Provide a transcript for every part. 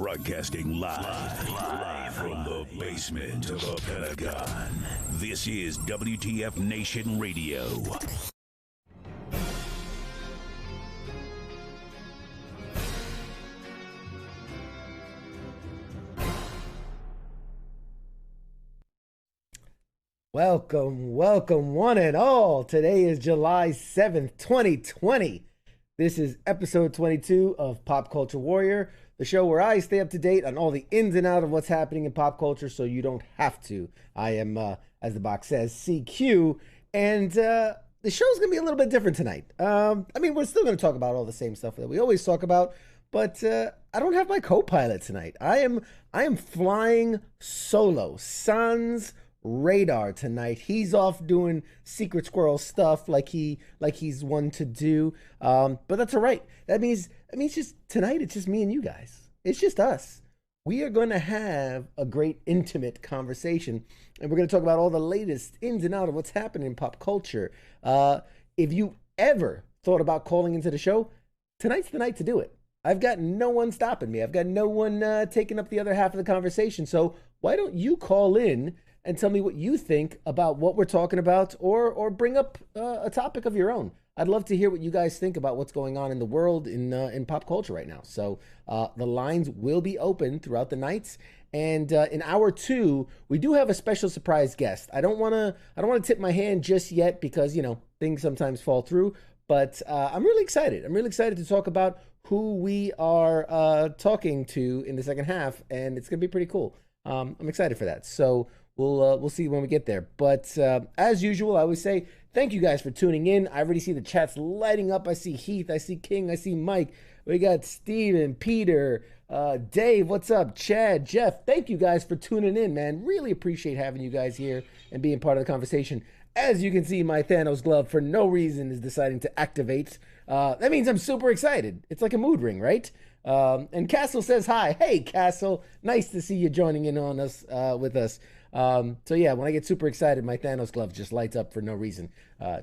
Broadcasting live from the basement of the Pentagon. This is WTF Nation Radio. Welcome, one and all. Today is July 7th, 2020. This is episode 22 of Pop Culture Warrior, the show where I stay up to date on all the ins and outs of what's happening in pop culture so you don't have to. I am, as the box says, CQ, and the show's going to be a little bit different tonight. We're still going to talk about all the same stuff that we always talk about, but I don't have my co-pilot tonight. I am flying solo, sans radar tonight. He's off doing secret squirrel stuff like he's one to do. But that's all right. That means just tonight it's just me and you guys. It's just us. We are going to have a great intimate conversation, and we're going to talk about all the latest ins and outs of what's happening in pop culture. If you ever thought about calling into the show, tonight's the night to do it. I've got no one stopping me. I've got no one taking up the other half of the conversation. So why don't you call in and tell me what you think about what we're talking about, or bring up a topic of your own. I'd love to hear what you guys think about what's going on in the world in pop culture right now. So the lines will be open throughout the nights. And in hour two, we do have a special surprise guest. I don't want to tip my hand just yet because, things sometimes fall through. But I'm really excited. I'm really excited to talk about who we are talking to in the second half, and it's going to be pretty cool. I'm excited for that. So we'll see when we get there. But as usual, I always say thank you guys for tuning in. I already see the chats lighting up. I see Heath, I see King, I see Mike. We got Steven, Peter, Dave, what's up? Chad, Jeff, thank you guys for tuning in, man. Really appreciate having you guys here and being part of the conversation. As you can see, my Thanos glove for no reason is deciding to activate. That means I'm super excited. It's like a mood ring, right? And Castle says hi. Hey, Castle. Nice to see you joining in on us with us. So yeah, when I get super excited, my Thanos glove just lights up for no reason.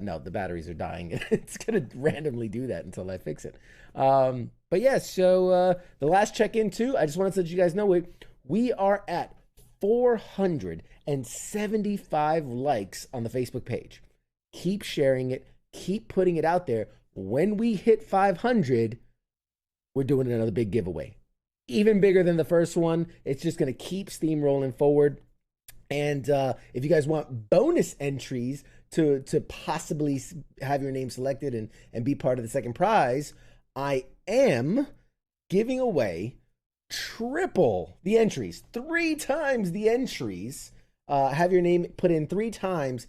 No, the batteries are dying. It's going to randomly do that until I fix it. But yeah, so the last check-in too, I just wanted to let you guys know we are at 475 likes on the Facebook page. Keep sharing it. Keep putting it out there. When we hit 500, we're doing another big giveaway. Even bigger than the first one. It's just going to keep steamrolling forward. And if you guys want bonus entries to possibly have your name selected and be part of the second prize, I am giving away triple the entries, 3 times the entries. Have your name put in 3 times.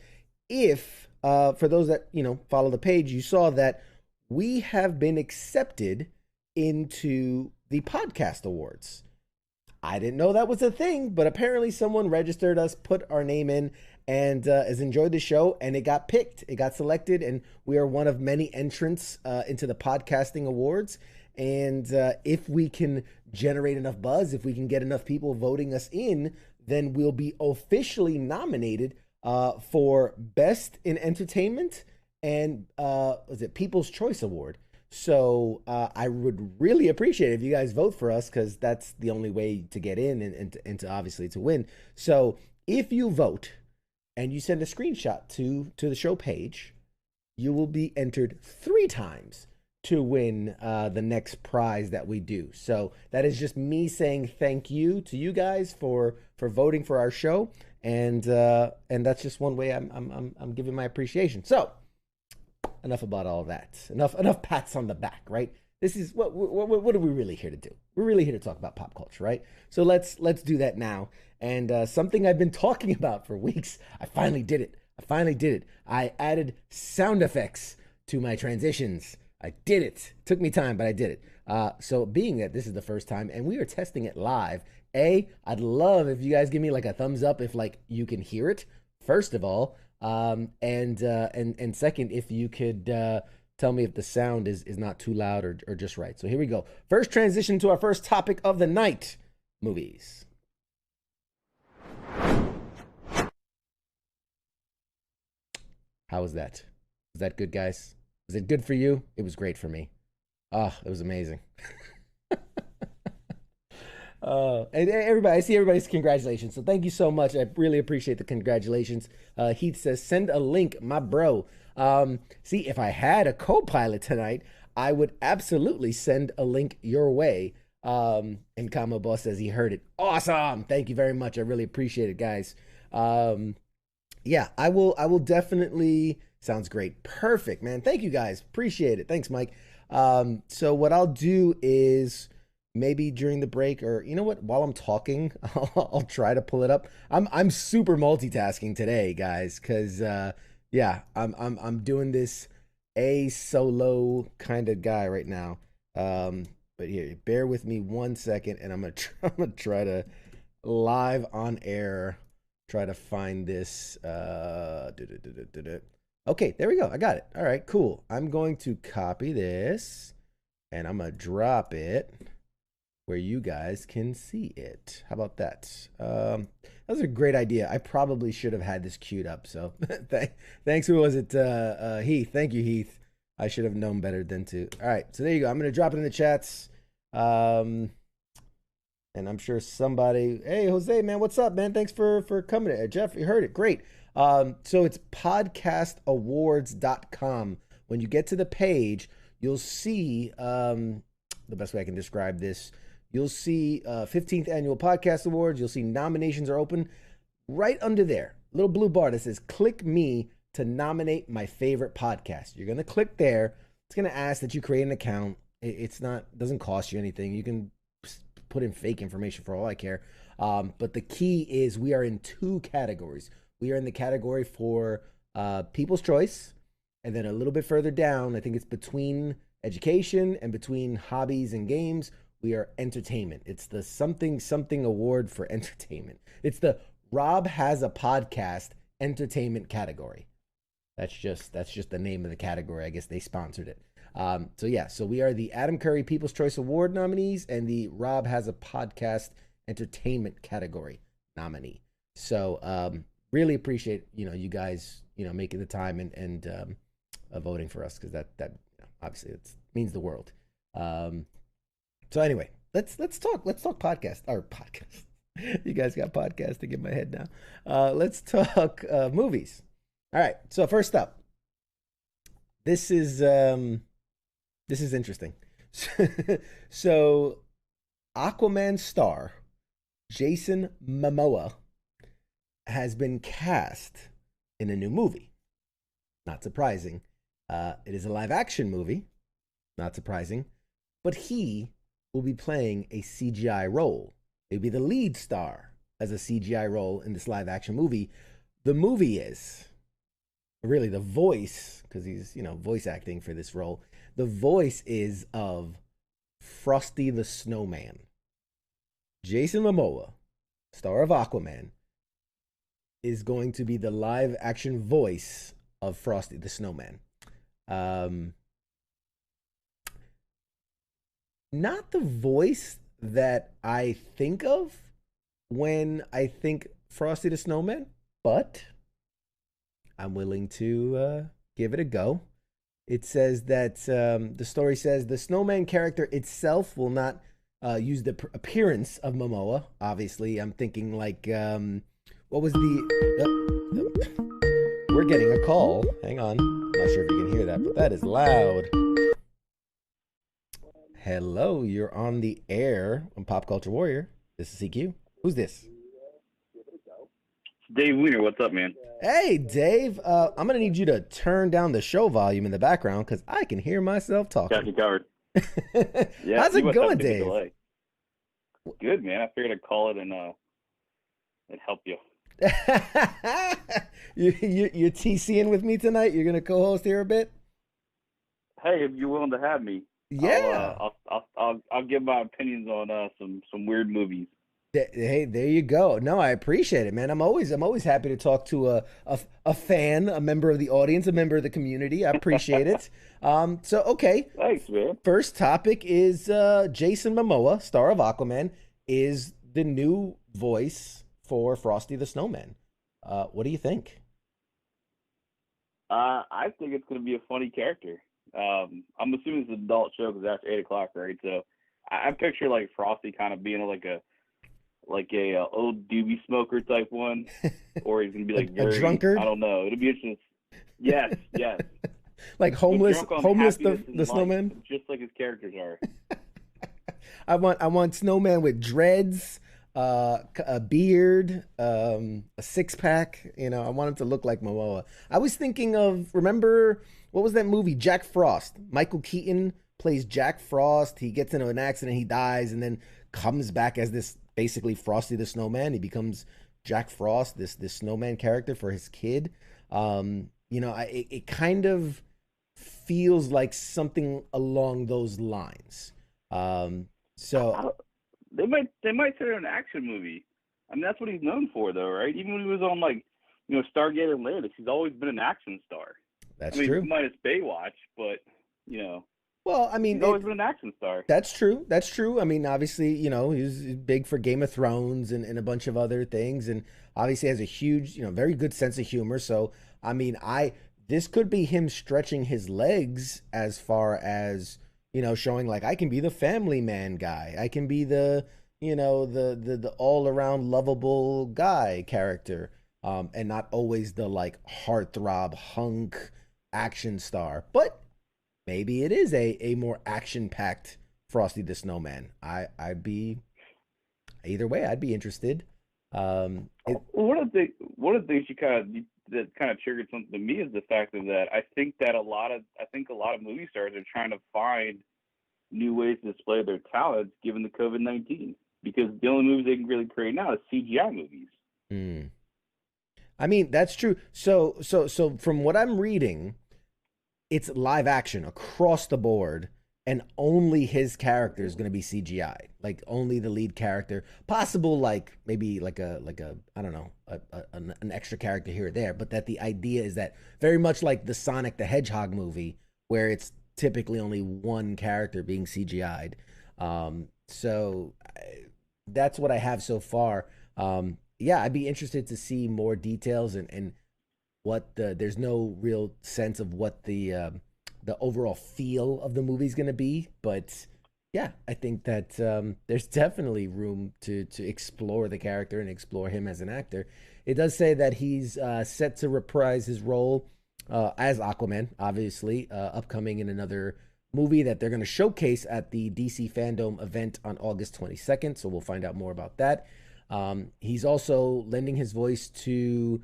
If for those that follow the page, you saw that we have been accepted into the podcast awards. I didn't know that was a thing, but apparently someone registered us, put our name in, and has enjoyed the show, and it got picked. It got selected, and we are one of many entrants into the podcasting awards. And if we can generate enough buzz, if we can get enough people voting us in, then we'll be officially nominated for Best in Entertainment and People's Choice Award. So I would really appreciate it if you guys vote for us, because that's the only way to get in and to obviously to win. So if you vote and you send a screenshot to the show page, you will be entered 3 times to win the next prize that we do. So that is just me saying thank you to you guys for voting for our show, and that's just one way I'm giving my appreciation. So enough about all of that. Enough pats on the back, right? This is what are we really here to do? We're really here to talk about pop culture, right? So let's do that now. And something I've been talking about for weeks, I finally did it. I added sound effects to my transitions. I did it. Took me time, but I did it. So being that this is the first time and we are testing it live, I'd love if you guys give me like a thumbs up if like you can hear it, first of all. And second, if you could tell me if the sound is not too loud or just right. So here we go. First transition to our first topic of the night, movies. How was that? Was that good, guys? Was it good for you? It was great for me. Oh, it was amazing. And everybody, I see everybody's congratulations. So thank you so much. I really appreciate the congratulations. Heath says, send a link, my bro. See, if I had a co-pilot tonight, I would absolutely send a link your way. And Kama Boss says he heard it. Awesome. Thank you very much. I really appreciate it, guys. Yeah, I will definitely. Sounds great. Perfect, man. Thank you guys. Appreciate it. Thanks, Mike. So what I'll do is maybe during the break, or you know what, while I'm talking, I'll try to pull it up. I'm super multitasking today, guys, because yeah, I'm doing this a solo kind of guy right now. But here, bear with me 1 second, and I'm gonna try to live on air try to find this. Okay, there we go. I got it. All right, cool. I'm going to copy this and I'm going to drop it where you guys can see it. How about that? That was a great idea. I probably should have had this queued up. So thanks. Who was it? Heath. Thank you, Heath. I should have known better than to. All right, so there you go. I'm going to drop it in the chats. And I'm sure somebody, hey, Jose, man, what's up, man? Thanks for coming. Jeff, you heard it. Great. So it's podcastawards.com. When you get to the page, you'll see, the best way I can describe this, you'll see 15th Annual Podcast Awards. You'll see nominations are open. Right under there, little blue bar that says, click me to nominate my favorite podcast. You're going to click there. It's going to ask that you create an account. It doesn't cost you anything. You can put in fake information for all I care. But the key is we are in two categories. We are in the category for People's Choice, and then a little bit further down, I think it's between education and between hobbies and games, we are entertainment. It's the something award for entertainment. It's the Rob Has a Podcast entertainment category. That's just the name of the category. I guess they sponsored it. So we are the Adam Curry People's Choice Award nominees and the Rob Has a Podcast entertainment category nominee. So really appreciate you guys making the time and voting for us, because that obviously it means the world. So anyway, let's talk podcast. You guys got podcasting in my head now. Let's talk movies. All right. So first up, this is interesting. So Aquaman star Jason Momoa has been cast in a new movie. Not surprising. It is a live action movie. Not surprising. But he will be playing a CGI role. He'll be the lead star as a CGI role in this live action movie. The movie is really the voice, because he's, voice acting for this role. The voice is of Frosty the Snowman. Jason Momoa, star of Aquaman, is going to be the live action voice of Frosty the Snowman. Not the voice that I think of when I think Frosty the Snowman, but I'm willing to give it a go. It says that the story says the Snowman character itself will not use the appearance of Momoa. Obviously, I'm thinking like, what was the... we're getting a call. Hang on. I'm not sure if you can hear that, but that is loud. Hello, you're on the air on Pop Culture Warrior. This is CQ. Who's this? Dave Wiener, what's up, man? Hey, Dave. I'm going to need you to turn down the show volume in the background because I can hear myself talking. Got you covered. Yeah, how's it going, Dave? Good, man. I figured I'd call it and help you. You're TCing with me tonight? You're going to co-host here a bit? Hey, if you're willing to have me. Yeah. I'll give my opinions on some weird movies. Hey, there you go. No, I appreciate it, man. I'm always happy to talk to a fan, a member of the audience, a member of the community. I appreciate it. So okay. Thanks, man. First topic is Jason Momoa, star of Aquaman, is the new voice for Frosty the Snowman. What do you think? I think it's going to be a funny character. I'm assuming it's an adult show because that's 8 o'clock, right? So I picture like Frosty kind of being like a like a old doobie smoker type one, or he's gonna be like a drunkard. I don't know. It'll be interesting. Yes. Like homeless the life, snowman, just like his characters are. I want snowman with dreads, a beard, a six pack. You know, I want him to look like Mamoa. I was thinking of, remember what was that movie, Jack Frost? Michael Keaton plays Jack Frost. He gets into an accident, he dies, and then comes back as this basically Frosty the Snowman. He becomes Jack Frost, this snowman character for his kid. You know, it kind of feels like something along those lines. So they might turn it an action movie. I mean, that's what he's known for, though, right? Even when he was on, like, you know, Stargate Atlantis, he's always been an action star. That's true. Minus Baywatch, but, you know. Well, I mean, he's always been an action star. That's true. I mean, obviously, you know, he's big for Game of Thrones and a bunch of other things, and obviously has a huge, you know, very good sense of humor. So, I mean, this could be him stretching his legs as far as, you know, showing like, I can be the family man guy. I can be the, you know, the all around lovable guy character, and not always the like heartthrob hunk action star. But maybe it is a more action packed Frosty the Snowman. I'd be either way. I'd be interested. One of the things that kind of triggered something to me is the fact that I think a lot of movie stars are trying to find new ways to display their talents given the COVID-19, because the only movies they can really create now is CGI movies. I mean, that's true. So from what I'm reading, it's live action across the board, and only his character is going to be CGI. Like only the lead character, possible like maybe like a I don't know, an extra character here or there, but that the idea is that very much like the Sonic the Hedgehog movie, where it's typically only one character being CGI'd. So that's what I have so far. Yeah, I'd be interested to see more details and what there's no real sense of what the overall feel of the movie is going to be, but yeah, I think that there's definitely room to explore the character and explore him as an actor. It does say that he's set to reprise his role as Aquaman, obviously, upcoming in another movie that they're going to showcase at the DC Fandom event on August 22nd, so we'll find out more about that. He's also lending his voice to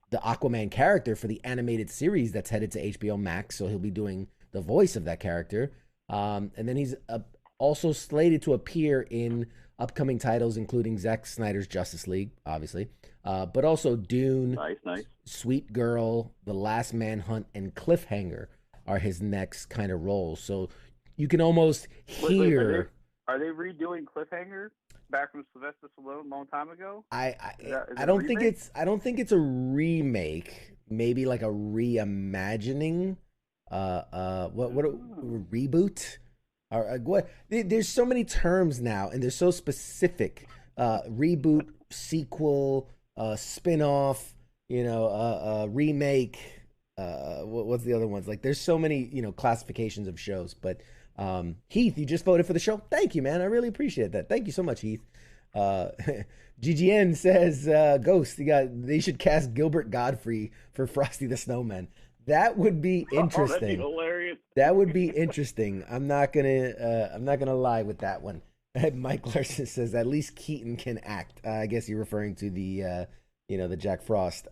the Aquaman character for the animated series that's headed to HBO Max, so he'll be doing the voice of that character. And then he's also slated to appear in upcoming titles, including Zack Snyder's Justice League, obviously, but also Dune, nice. Sweet Girl, The Last Manhunt, and Cliffhanger are his next kind of roles. So you can almost hear. Are they redoing Cliffhanger back from Sylvester Stallone a long time ago? I don't think it's a remake. Maybe like a reimagining. What a reboot? Or what? There's so many terms now, and they're so specific. Reboot, sequel, spin-off. You know, remake. What's the other ones? Like, there's so many, you know, classifications of shows. But Heath, you just voted for the show. Thank you, man. I really appreciate that. Thank you so much, Heath. GGN says, Ghost, they should cast Gilbert Godfrey for Frosty the Snowman. That would be interesting. That'd be hilarious. That would be interesting. I'm not gonna lie with that one. Mike Larson says at least Keaton can act. I guess you're referring to the the Jack Frost.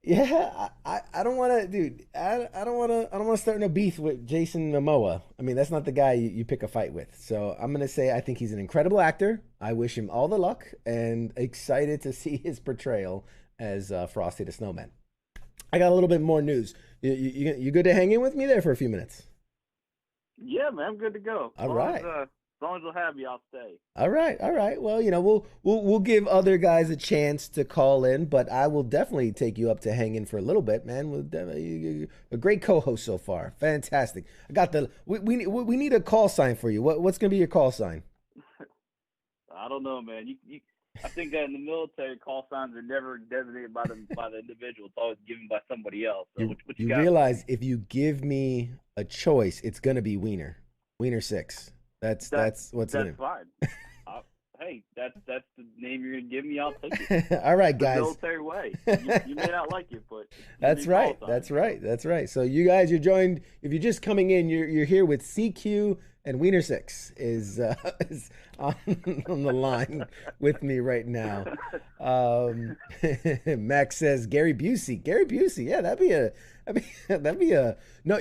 Yeah, I don't want to, dude. I don't want to start no beef with Jason Momoa. I mean, that's not the guy you pick a fight with. So I'm gonna say I think he's an incredible actor. I wish him all the luck, and excited to see his portrayal as Frosty the Snowman. I got a little bit more news. You good to hang in with me there for a few minutes? Yeah, man, I'm good to go. All right. As long as you'll have me, I'll stay. All right. Well, you know, we'll give other guys a chance to call in, but I will definitely take you up to hang in for a little bit, man. You're a great co-host so far. Fantastic. I got we need a call sign for you. What's gonna be your call sign? I don't know, man. I think that in the military, call signs are never designated by the individual. It's always given by somebody else. So what you realize if you give me a choice, it's gonna be Wiener 6. That's what's in it. That's fine. hey, that's the name you're gonna give me. I'll take it. All right, guys. The military way. You may not like it, but that's right. That's right. That's right. So you guys, you're joined. If you're just coming in, you're here with CQ and Wiener Six is on the line with me right now. Max says Gary Busey. Gary Busey, yeah, that'd be a no.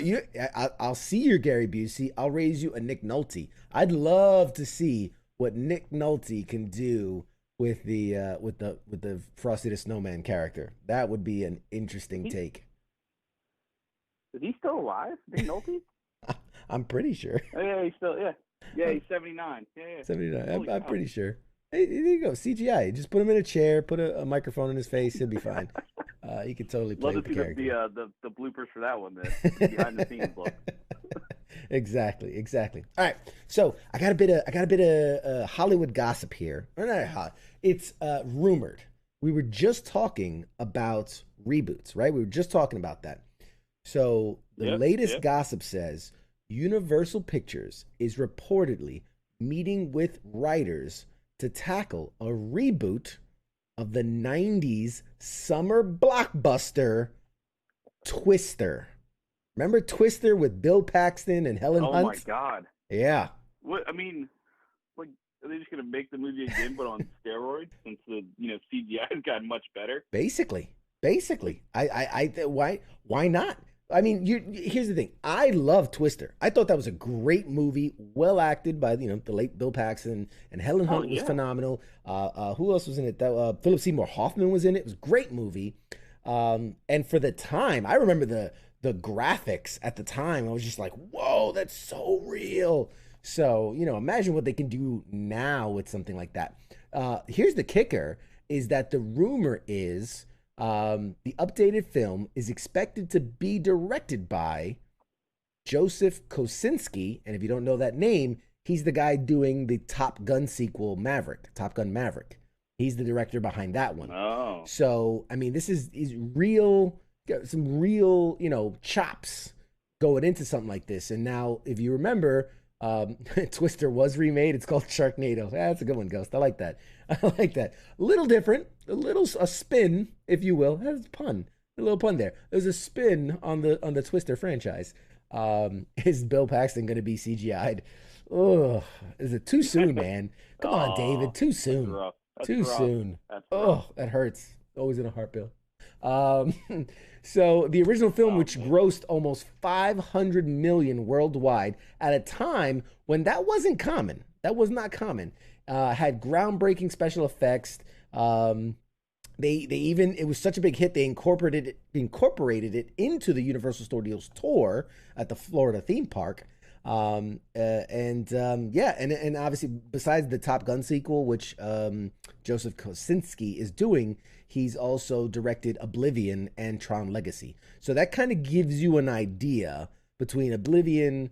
I'll see your Gary Busey. I'll raise you a Nick Nolte. I'd love to see what Nick Nolte can do with the Frosty the Snowman character. That would be an interesting take. Is he still alive, Nick Nolte? I'm pretty sure. Oh, yeah, he's still he's 79. Yeah. 79. I'm pretty sure. Hey, there you go. CGI. Just put him in a chair, put a microphone in his face, he'll be fine. He could totally play Love the to see character. the bloopers for that one, the behind the scenes look. Exactly. All right. So I got a bit of Hollywood gossip here. Or not, it's rumored. We were just talking about reboots, right? We were just talking about that. So the latest gossip says Universal Pictures is reportedly meeting with writers to tackle a reboot of the 90s summer blockbuster Twister. Remember Twister with Bill Paxton and Helen Hunt? Oh my God! Yeah. What I mean, like, are they just gonna make the movie again, but on steroids, since the CGI has gotten much better? Basically, why not? I mean, here's the thing. I love Twister. I thought that was a great movie, well acted by the late Bill Paxton, and Helen Hunt was phenomenal. Who else was in it? Philip Seymour Hoffman was in it. It was a great movie. And for the time, I remember the graphics at the time. I was just like, whoa, that's so real. So, imagine what they can do now with something like that. Here's the kicker, is that the rumor is the updated film is expected to be directed by Joseph Kosinski. And if you don't know that name, he's the guy doing the Top Gun sequel, Top Gun Maverick. He's the director behind that one. Oh. So, I mean, this is real, some real, chops going into something like this. And now, if you remember, Twister was remade. It's called Sharknado. That's a good one, Ghost. I like that. A little different, a spin, if you will. That's a pun. A little pun there. There's a spin on the Twister franchise. Is Bill Paxton going to be CGI'd? Oh, is it too soon, man? Come on, David. Too soon. Too soon. That hurts. Always in a heart, Bill. So the original film, which grossed almost $500 million worldwide at a time when that wasn't common. That was not common. Had groundbreaking special effects. They even, it was such a big hit, they incorporated it into the Universal Studios tour at the Florida theme park. And obviously, besides the Top Gun sequel, which Joseph Kosinski is doing, he's also directed Oblivion and Tron Legacy. So that kind of gives you an idea between Oblivion,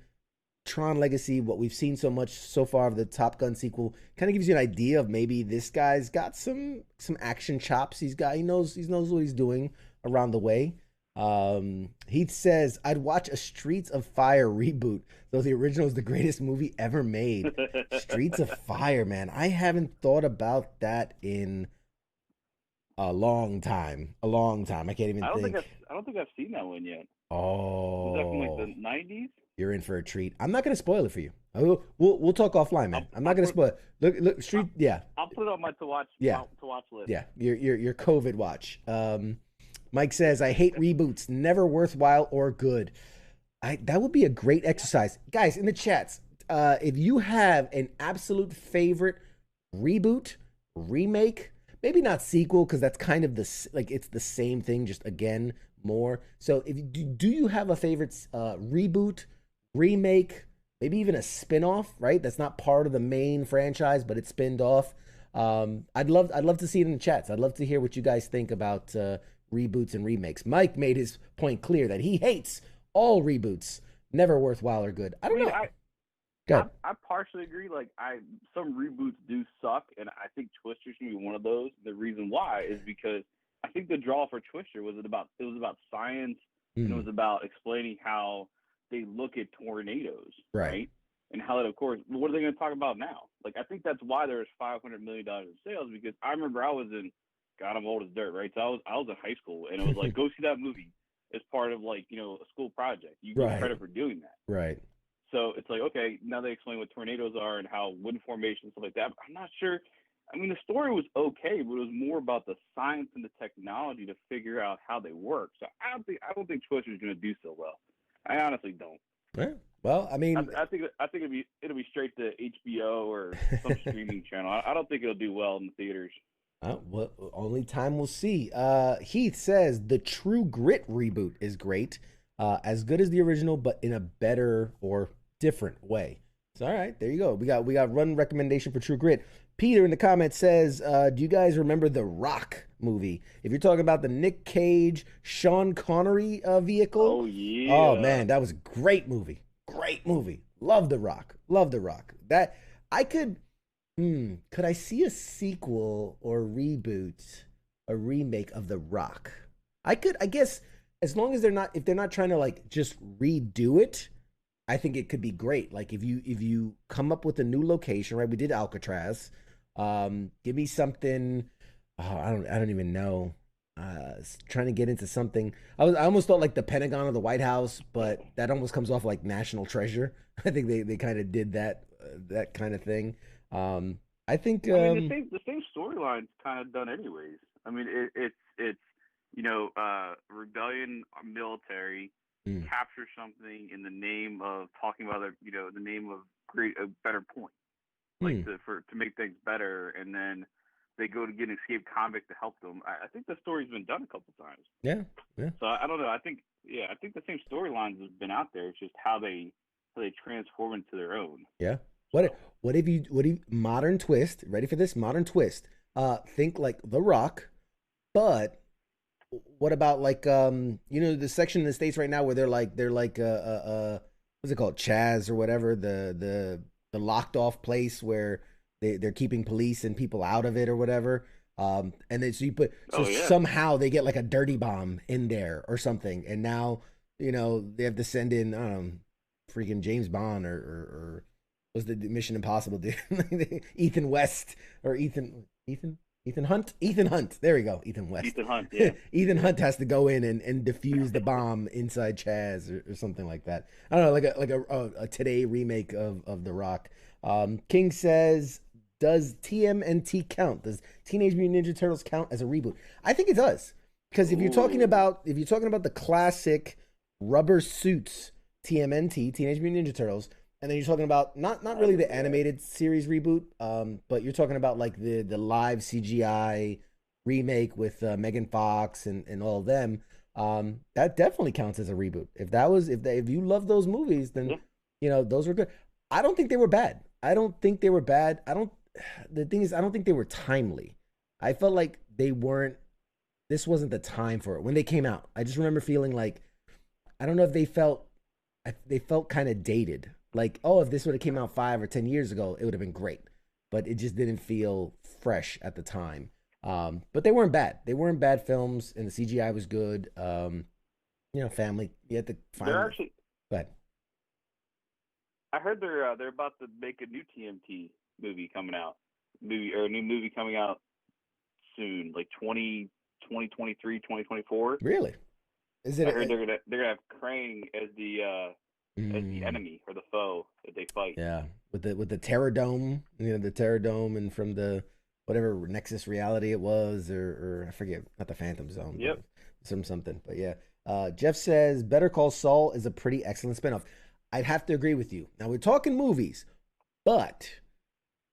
Tron Legacy, what we've seen so much so far of the Top Gun sequel, kind of gives you an idea of maybe this guy's got some action chops. He knows what he's doing around the way. He says, I'd watch a Streets of Fire reboot, though the original is the greatest movie ever made. Streets of Fire, man. I haven't thought about that in a long time. I can't even think. I don't think I've seen that one yet. Oh. Was that from like the 90s? You're in for a treat. I'm not going to spoil it for you. We'll talk offline, man. I'm not going to spoil it. Look, Street, yeah. I'll put it on my to watch list. Yeah, your COVID watch. Mike says, I hate reboots. Never worthwhile or good. That would be a great exercise. Guys, in the chats, if you have an absolute favorite reboot, remake, maybe not sequel, because that's kind of it's the same thing, just again, more. So do you have a favorite reboot, remake, maybe even a spin-off, right? That's not part of the main franchise, but it's spinned off. I'd love to see it in the chats. I'd love to hear what you guys think about reboots and remakes. Mike made his point clear that he hates all reboots, never worthwhile or good. I don't know. I partially agree. Like, some reboots do suck, and I think Twister's gonna be one of those. The reason why is because I think the draw for Twister was about science, and it was about explaining how they look at tornadoes, right? and how that, of course, what are they going to talk about now? Like, I think that's why there's $500 million in sales, because I remember I was in, God, I'm old as dirt, right? So I was in high school, and it was like, go see that movie as part of, like, you know, a school project. You get credit for doing that. Right. So it's like, okay, now they explain what tornadoes are and how wind formation and stuff like that. But I'm not sure. I mean, the story was okay, but it was more about the science and the technology to figure out how they work. So I don't think Twister is going to do so well. I honestly don't. Yeah. Well, I mean, I think it'll be straight to HBO or some streaming channel. I don't think it'll do well in the theaters. Well, only time will see. Heath says the True Grit reboot is great, as good as the original, but in a better or different way. So, all right, there you go. We got run recommendation for True Grit. Peter in the comments says, do you guys remember the Rock movie? If you're talking about the Nick Cage, Sean Connery vehicle. Oh, yeah. Oh, man, that was a great movie. Great movie. Love the Rock. Love the Rock. That I could I see a sequel or reboot, a remake of the Rock? I guess, as long as if they're not trying to like just redo it, I think it could be great. Like if you come up with a new location, right? We did Alcatraz. Give me something. Oh, I don't even know. Trying to get into something. I almost thought like the Pentagon or the White House, but that almost comes off like National Treasure. I think they kind of did that kind of thing. I think the same storyline's kind of done anyways. I mean, it's you know, rebellion, military, capture something in the name of talking about the name of a better point, like to make things better, and then they go to get an escaped convict to help them. I think the story's been done a couple times. Yeah. So I don't know. I think the same storylines have been out there. It's just how they transform into their own. Yeah. What if you modern twist? Ready for this? Modern twist. Think like The Rock, but what about like the section in the States right now where they're like what's it called, Chaz or whatever, the locked off place where they're keeping police and people out of it or whatever. And then somehow they get like a dirty bomb in there or something, and now they have to send in freaking James Bond or was the Mission Impossible dude Ethan West or Ethan Hunt. There we go. Ethan West. Ethan Hunt. Yeah. Ethan Hunt has to go in and defuse the bomb inside Chaz or something like that. I don't know, like a today remake of The Rock. King says, does TMNT count? Does Teenage Mutant Ninja Turtles count as a reboot? I think it does, because if you're talking about the classic rubber suits TMNT, Teenage Mutant Ninja Turtles, and then you're talking about not really the animated series reboot, but you're talking about like the live CGI remake with Megan Fox and all of them. That definitely counts as a reboot. If you love those movies, then those were good. I don't think they were bad. The thing is, I don't think they were timely. I felt like this wasn't the time for it when they came out. I just remember feeling like, I don't know if they felt kind of dated. Like, oh, if this would have came out 5 or 10 years ago, it would have been great. But it just didn't feel fresh at the time. But they weren't bad. They weren't bad films, and the CGI was good. Family. You had to find. They're actually. Go ahead. I heard they're about to make a new TMT movie coming out. A new movie coming out soon, like 2023, 2024. Really? Is it? I heard they're gonna have Krang as the enemy or the foe that they fight. Yeah, with the Terrordome, the Terrordome, and from the whatever Nexus reality it was, or I forget, not the Phantom Zone. Yep. Something. But yeah, Jeff says Better Call Saul is a pretty excellent spinoff. I'd have to agree with you. Now we're talking movies, but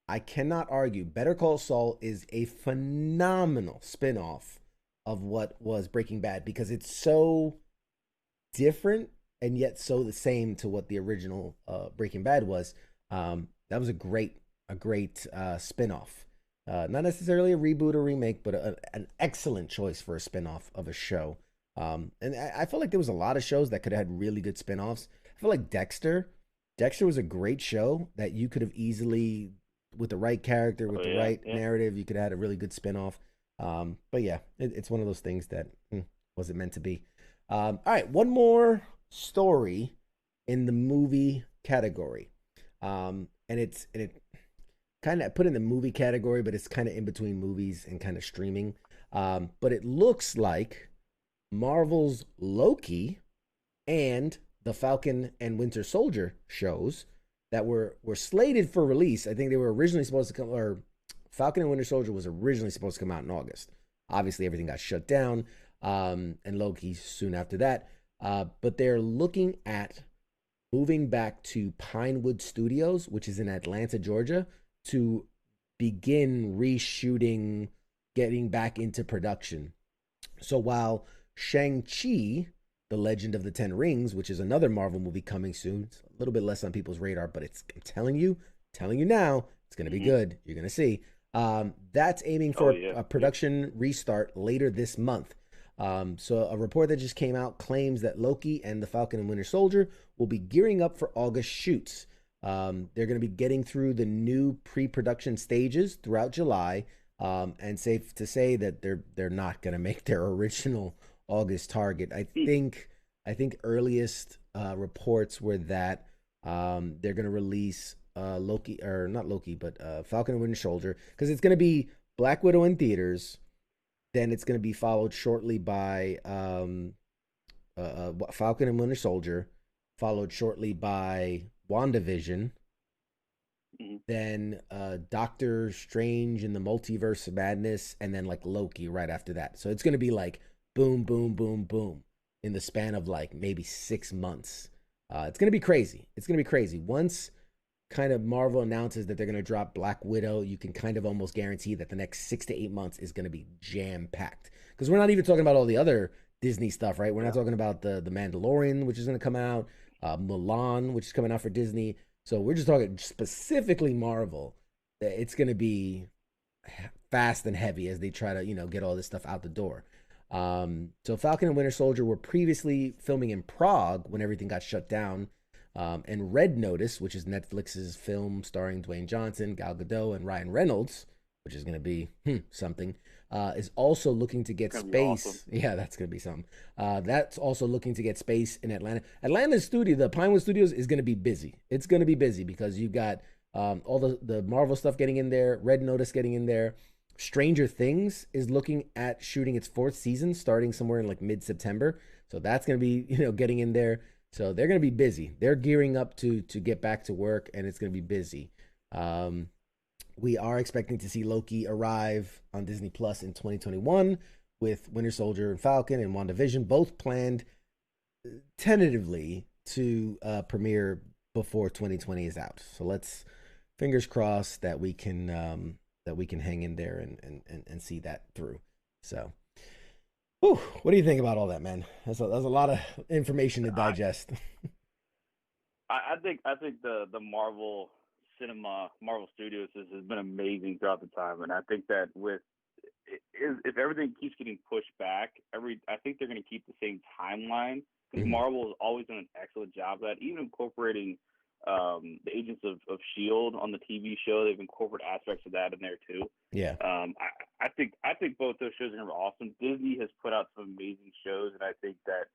I cannot argue. Better Call Saul is a phenomenal spinoff of what was Breaking Bad, because it's so different and yet so the same to what the original Breaking Bad was. That was a great spinoff. Not necessarily a reboot or remake, but an excellent choice for a spinoff of a show. And I feel like there was a lot of shows that could have had really good spinoffs. I feel like Dexter was a great show that you could have easily, with the right character, with the right narrative, you could have had a really good spinoff. But yeah, it's one of those things that wasn't meant to be. All right, one more story in the movie category. And it kind of put in the movie category, but it's kind of in between movies and kind of streaming. But it looks like Marvel's Loki and the Falcon and Winter Soldier shows that were slated for release. I think they were originally supposed to come, or Falcon and Winter Soldier was originally supposed to come out in August. Obviously, everything got shut down, and Loki soon after that. But they're looking at moving back to Pinewood Studios, which is in Atlanta, Georgia, to begin reshooting, getting back into production. So while Shang-Chi, The Legend of the Ten Rings, which is another Marvel movie coming soon, it's a little bit less on people's radar, but I'm telling you now, it's going to be good. You're going to see. That's aiming for a production restart later this month. So a report that just came out claims that Loki and the Falcon and Winter Soldier will be gearing up for August shoots. They're going to be getting through the new pre-production stages throughout July, and safe to say that they're not going to make their original August target. I think earliest reports were that they're going to release Falcon and Winter Soldier, because it's going to be Black Widow in theaters. Then it's going to be followed shortly by Falcon and Winter Soldier, followed shortly by WandaVision, then Doctor Strange in the Multiverse of Madness, and then like Loki right after that. So it's going to be like boom, boom, boom, boom in the span of like maybe 6 months. It's going to be crazy. It's going to be crazy. Once kind of Marvel announces that they're going to drop Black Widow, you can kind of almost guarantee that the next 6 to 8 months is going to be jam-packed. Because we're not even talking about all the other Disney stuff, right? We're not talking about the Mandalorian, which is going to come out, Mulan, which is coming out for Disney. So we're just talking specifically Marvel. It's going to be fast and heavy as they try to, get all this stuff out the door. So Falcon and Winter Soldier were previously filming in Prague when everything got shut down. And Red Notice, which is Netflix's film starring Dwayne Johnson, Gal Gadot, and Ryan Reynolds, which is going to be something, is also looking to get space. Awesome. Yeah, that's going to be something. That's also looking to get space in Atlanta. Atlanta's studio, the Pinewood Studios, is going to be busy. It's going to be busy because you've got all the Marvel stuff getting in there, Red Notice getting in there. Stranger Things is looking at shooting its 4th season starting somewhere in like mid-September. So that's going to be, getting in there. So they're going to be busy. They're gearing up to get back to work, and it's going to be busy. We are expecting to see Loki arrive on Disney Plus in 2021 with Winter Soldier and Falcon and WandaVision both planned tentatively to premiere before 2020 is out. So let's fingers crossed that we can hang in there and see that through. So. Whew, what do you think about all that, man? That's a lot of information to digest. I think the Marvel Studios has been amazing throughout the time, and I think that if everything keeps getting pushed back, I think they're going to keep the same timeline, because Marvel has always done an excellent job of that, even incorporating the Agents of S.H.I.E.L.D. on the TV show. They've incorporated aspects of that in there too. Yeah. I think both those shows are going to be awesome. Disney has put out some amazing shows, and I think that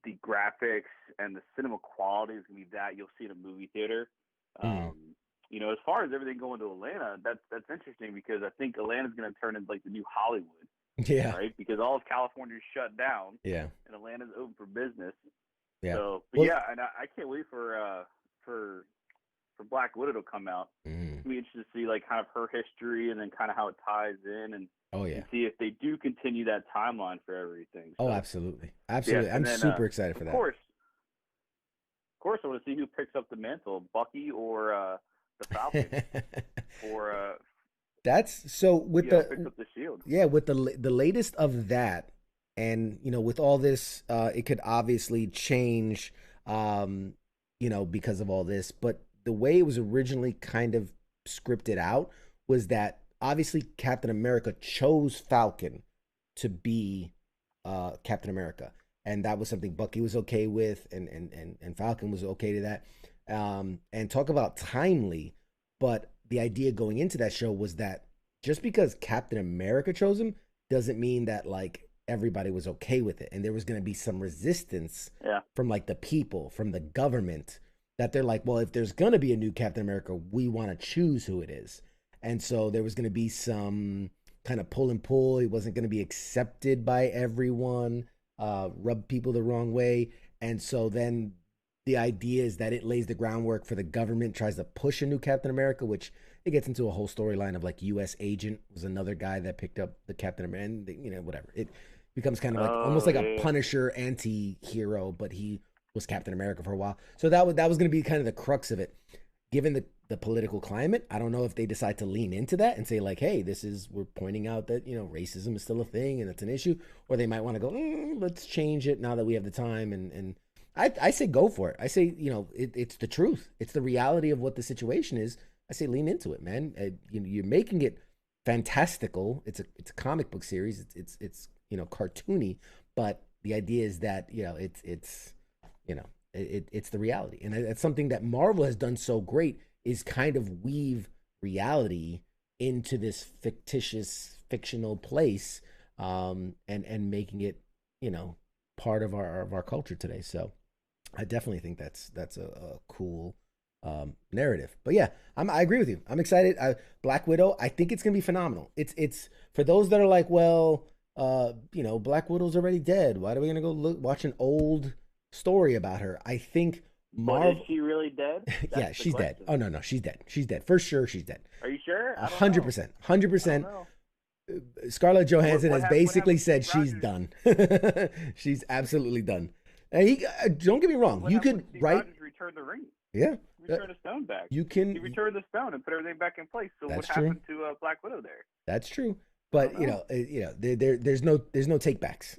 the graphics and the cinema quality is going to be that you'll see in a movie theater. As far as everything going to Atlanta, that's interesting, because I think Atlanta's going to turn into like the new Hollywood. Yeah. Right? Because all of California is shut down. Yeah. And Atlanta's open for business. Yeah. So, and I can't wait for Black Widow to come out. It's going to be interesting to see like kind of her history and then kind of how it ties in, and see if they do continue that timeline for everything. So, absolutely. Absolutely. Yeah. I'm super excited for that. Of course, I want to see who picks up the mantle, Bucky or the Falcon, or that's so with picks up the shield. Yeah, with the latest of that, and with all this, it could obviously change, because of all this. But the way it was originally kind of scripted out was that obviously Captain America chose Falcon to be Captain America, and that was something Bucky was okay with, and Falcon was okay to that. And talk about timely, but the idea going into that show was that just because Captain America chose him doesn't mean that like everybody was okay with it, and there was going to be some resistance Yeah. from like the people, from the government, that they're like, well, if there's going to be a new Captain America, we want to choose who it is. And so there was going to be some kind of pull and pull. It wasn't going to be accepted by everyone, rub people the wrong way. And so then the idea is that it lays the groundwork for the government tries to push a new Captain America, which it gets into a whole storyline of like U.S. Agent was another guy that picked up the Captain America, and you know, whatever. It becomes kind of like almost like a Punisher anti-hero, but he was Captain America for a while. So that was going to be kind of the crux of it. Given the political climate, I don't know if they decide to lean into that and say like, hey, we're pointing out that, you know, racism is still a thing and it's an issue, or they might want to go, let's change it now that we have the time. And I say go for it. I say, you know, it's the truth. It's the reality of what the situation is. I say lean into it, man. You're making it fantastical. It's a comic book series. It's you know, cartoony, but the idea is that, you know, it's you know, it's the reality. And it's something that Marvel has done so great, is kind of weave reality into this fictional place, and making it, you know, part of our culture today. So I definitely think that's a cool narrative. But yeah, I agree with you. I'm excited. Black Widow, I think it's gonna be phenomenal. It's for those that are like, well, you know, Black Widow's already dead. Why are we gonna go watch an old story about her? I think Marvel. Is she really dead? Yeah, she's dead. Oh no, she's dead. She's dead for sure. She's dead. Are you sure? 100%. 100%. Scarlett Johansson has basically said she's done. She's absolutely done. And don't get me wrong. You could return the ring. Yeah. Return the stone back. You can. He returned the stone and put everything back in place. So what true. happened to Black Widow there? That's true. But you know, there's no take backs.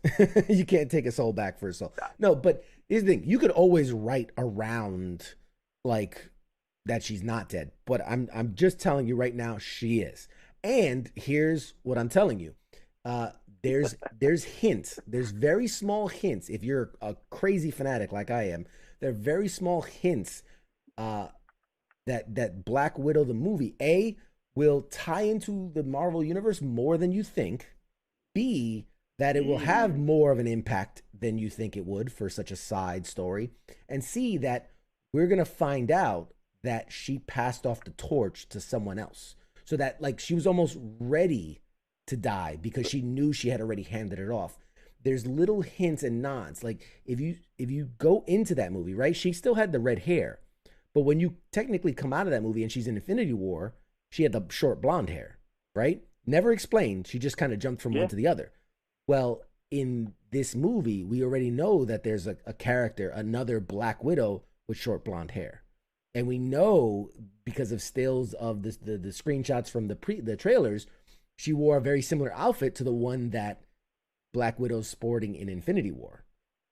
You can't take a soul back for a soul. No, but here's the thing: you could always write around like that she's not dead. But I'm just telling you right now, she is. And here's what I'm telling you: there's hints. There's very small hints. If you're a crazy fanatic like I am, there are very small hints that Black Widow the movie will tie into the Marvel universe more than you think. B, that it will have more of an impact than you think it would for such a side story. And C, that we're going to find out that she passed off the torch to someone else. So that like she was almost ready to die because she knew she had already handed it off. There's little hints and nods. Like if you go into that movie, right? She still had the red hair. But when you technically come out of that movie and she's in Infinity War, she had the short blonde hair, right? Never explained. She just kind of jumped from one to the other. Well, in this movie, we already know that there's a character, another Black Widow with short blonde hair. And we know because of stills of the screenshots from the trailers, she wore a very similar outfit to the one that Black Widow's sporting in Infinity War.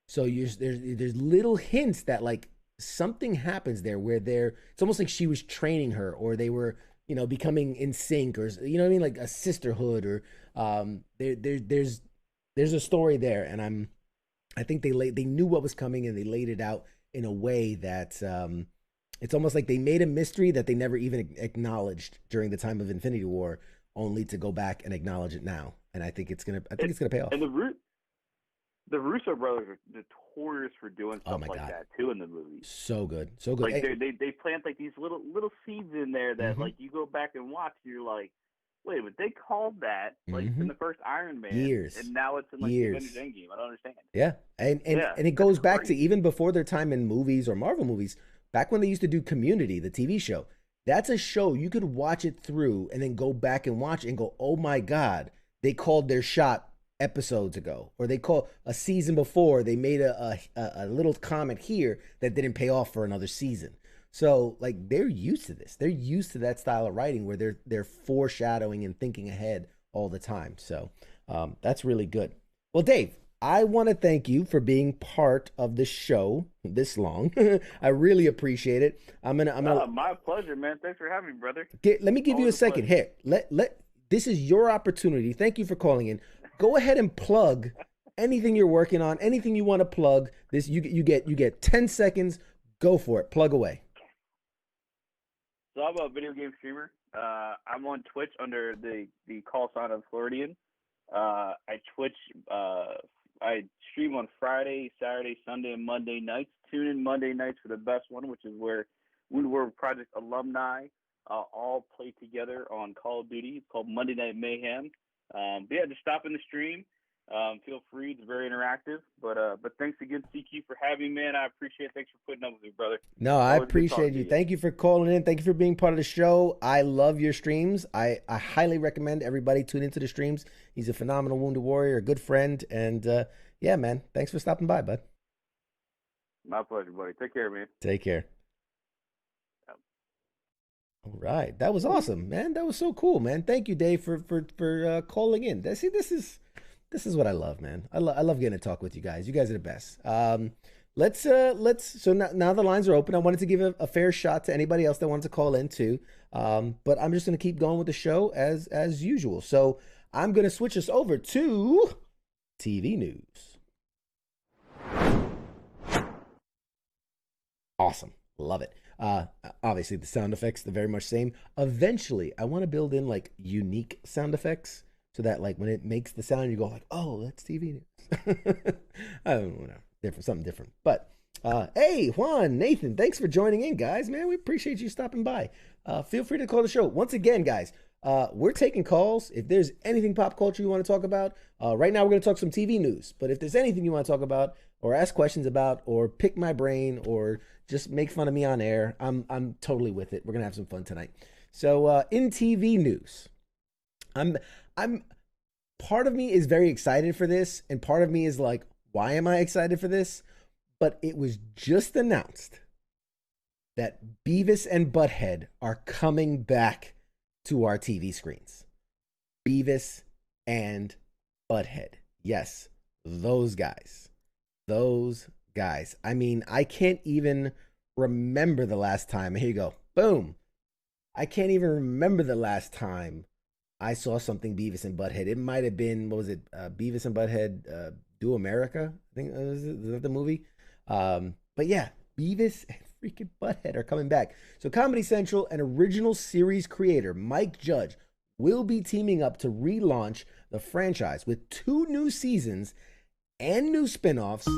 So there's little hints that like something happens there where it's almost like she was training her, or they were, you know, becoming in sync, or you know what I mean, like a sisterhood, or there's a story there, and I think they knew what was coming and they laid it out in a way that it's almost like they made a mystery that they never even acknowledged during the time of Infinity War, only to go back and acknowledge it now. And I think it's gonna pay off. And the Russo brothers are notorious for doing stuff like that too in the movie. So good. Like they plant like these little seeds in there that like you go back and watch, and you're like, wait, but they called that like in the first Iron Man, and now it's in like the Avengers Endgame. I don't understand. Yeah, and it goes back to even before their time in movies or Marvel movies. Back when they used to do Community, the TV show, that's a show you could watch it through and then go back and watch it and go, oh my God, they called their shot episodes ago, or they call a season before, they made a little comment here that didn't pay off for another season. So like they're used to this. They're used to that style of writing where they're foreshadowing and thinking ahead all the time. So that's really good. Well, Dave, I want to thank you for being part of the show this long. I really appreciate it. I'm gonna my pleasure, man. Thanks for having me, brother. Let me give you a second. Here, this is your opportunity. Thank you for calling in. Go ahead and plug anything you're working on, anything you want to plug. This you get 10 seconds. Go for it. Plug away. So I'm a video game streamer. I'm on Twitch under the call sign of Floridian. I Twitch. I stream on Friday, Saturday, Sunday, and Monday nights. Tune in Monday nights for the best one, which is where Wounded Project alumni all play together on Call of Duty. It's called Monday Night Mayhem. But yeah, just stop in the stream. Feel free. It's very interactive. But thanks again, CQ, for having me, man. I appreciate it. Thanks for putting up with me, brother. No, I appreciate you. Thank you for calling in. Thank you for being part of the show. I love your streams. I highly recommend everybody tune into the streams. He's a phenomenal Wounded Warrior, a good friend. And yeah, man, thanks for stopping by, bud. My pleasure, buddy. Take care, man. Take care. All right. That was awesome, man. That was so cool, man. Thank you, Dave, for calling in. See, this is what I love, man. I love getting to talk with you guys. You guys are the best. Let's so now the lines are open. I wanted to give a fair shot to anybody else that wanted to call in too. But I'm just going to keep going with the show as usual. So I'm going to switch us over to TV news. Awesome. Love it. Obviously the sound effects, the very much same. Eventually, I want to build in like unique sound effects so that like when it makes the sound, you go like, oh, that's TV news. I don't know, something different. But hey, Juan, Nathan, thanks for joining in, guys. Man, we appreciate you stopping by. Feel free to call the show. Once again, guys, we're taking calls. If there's anything pop culture you want to talk about, right now we're going to talk some TV news. But if there's anything you want to talk about or ask questions about or pick my brain or just make fun of me on air, I'm totally with it. We're going to have some fun tonight. So in TV news, I'm part of me is very excited for this, and part of me is like, why am I excited for this? But it was just announced that Beavis and Butt Head are coming back to our TV screens. Beavis and Butt Head. Yes, those guys. Those guys. I mean, I can't even remember the last time. Here you go. Boom. I can't even remember the last time I saw something Beavis and Butt Head. It might have been, what was it? Beavis and Butt Head Do America? I think was that the movie? But yeah, Beavis and freaking Butt Head are coming back. So Comedy Central and original series creator Mike Judge will be teaming up to relaunch the franchise with 2 new seasons and new spin-offs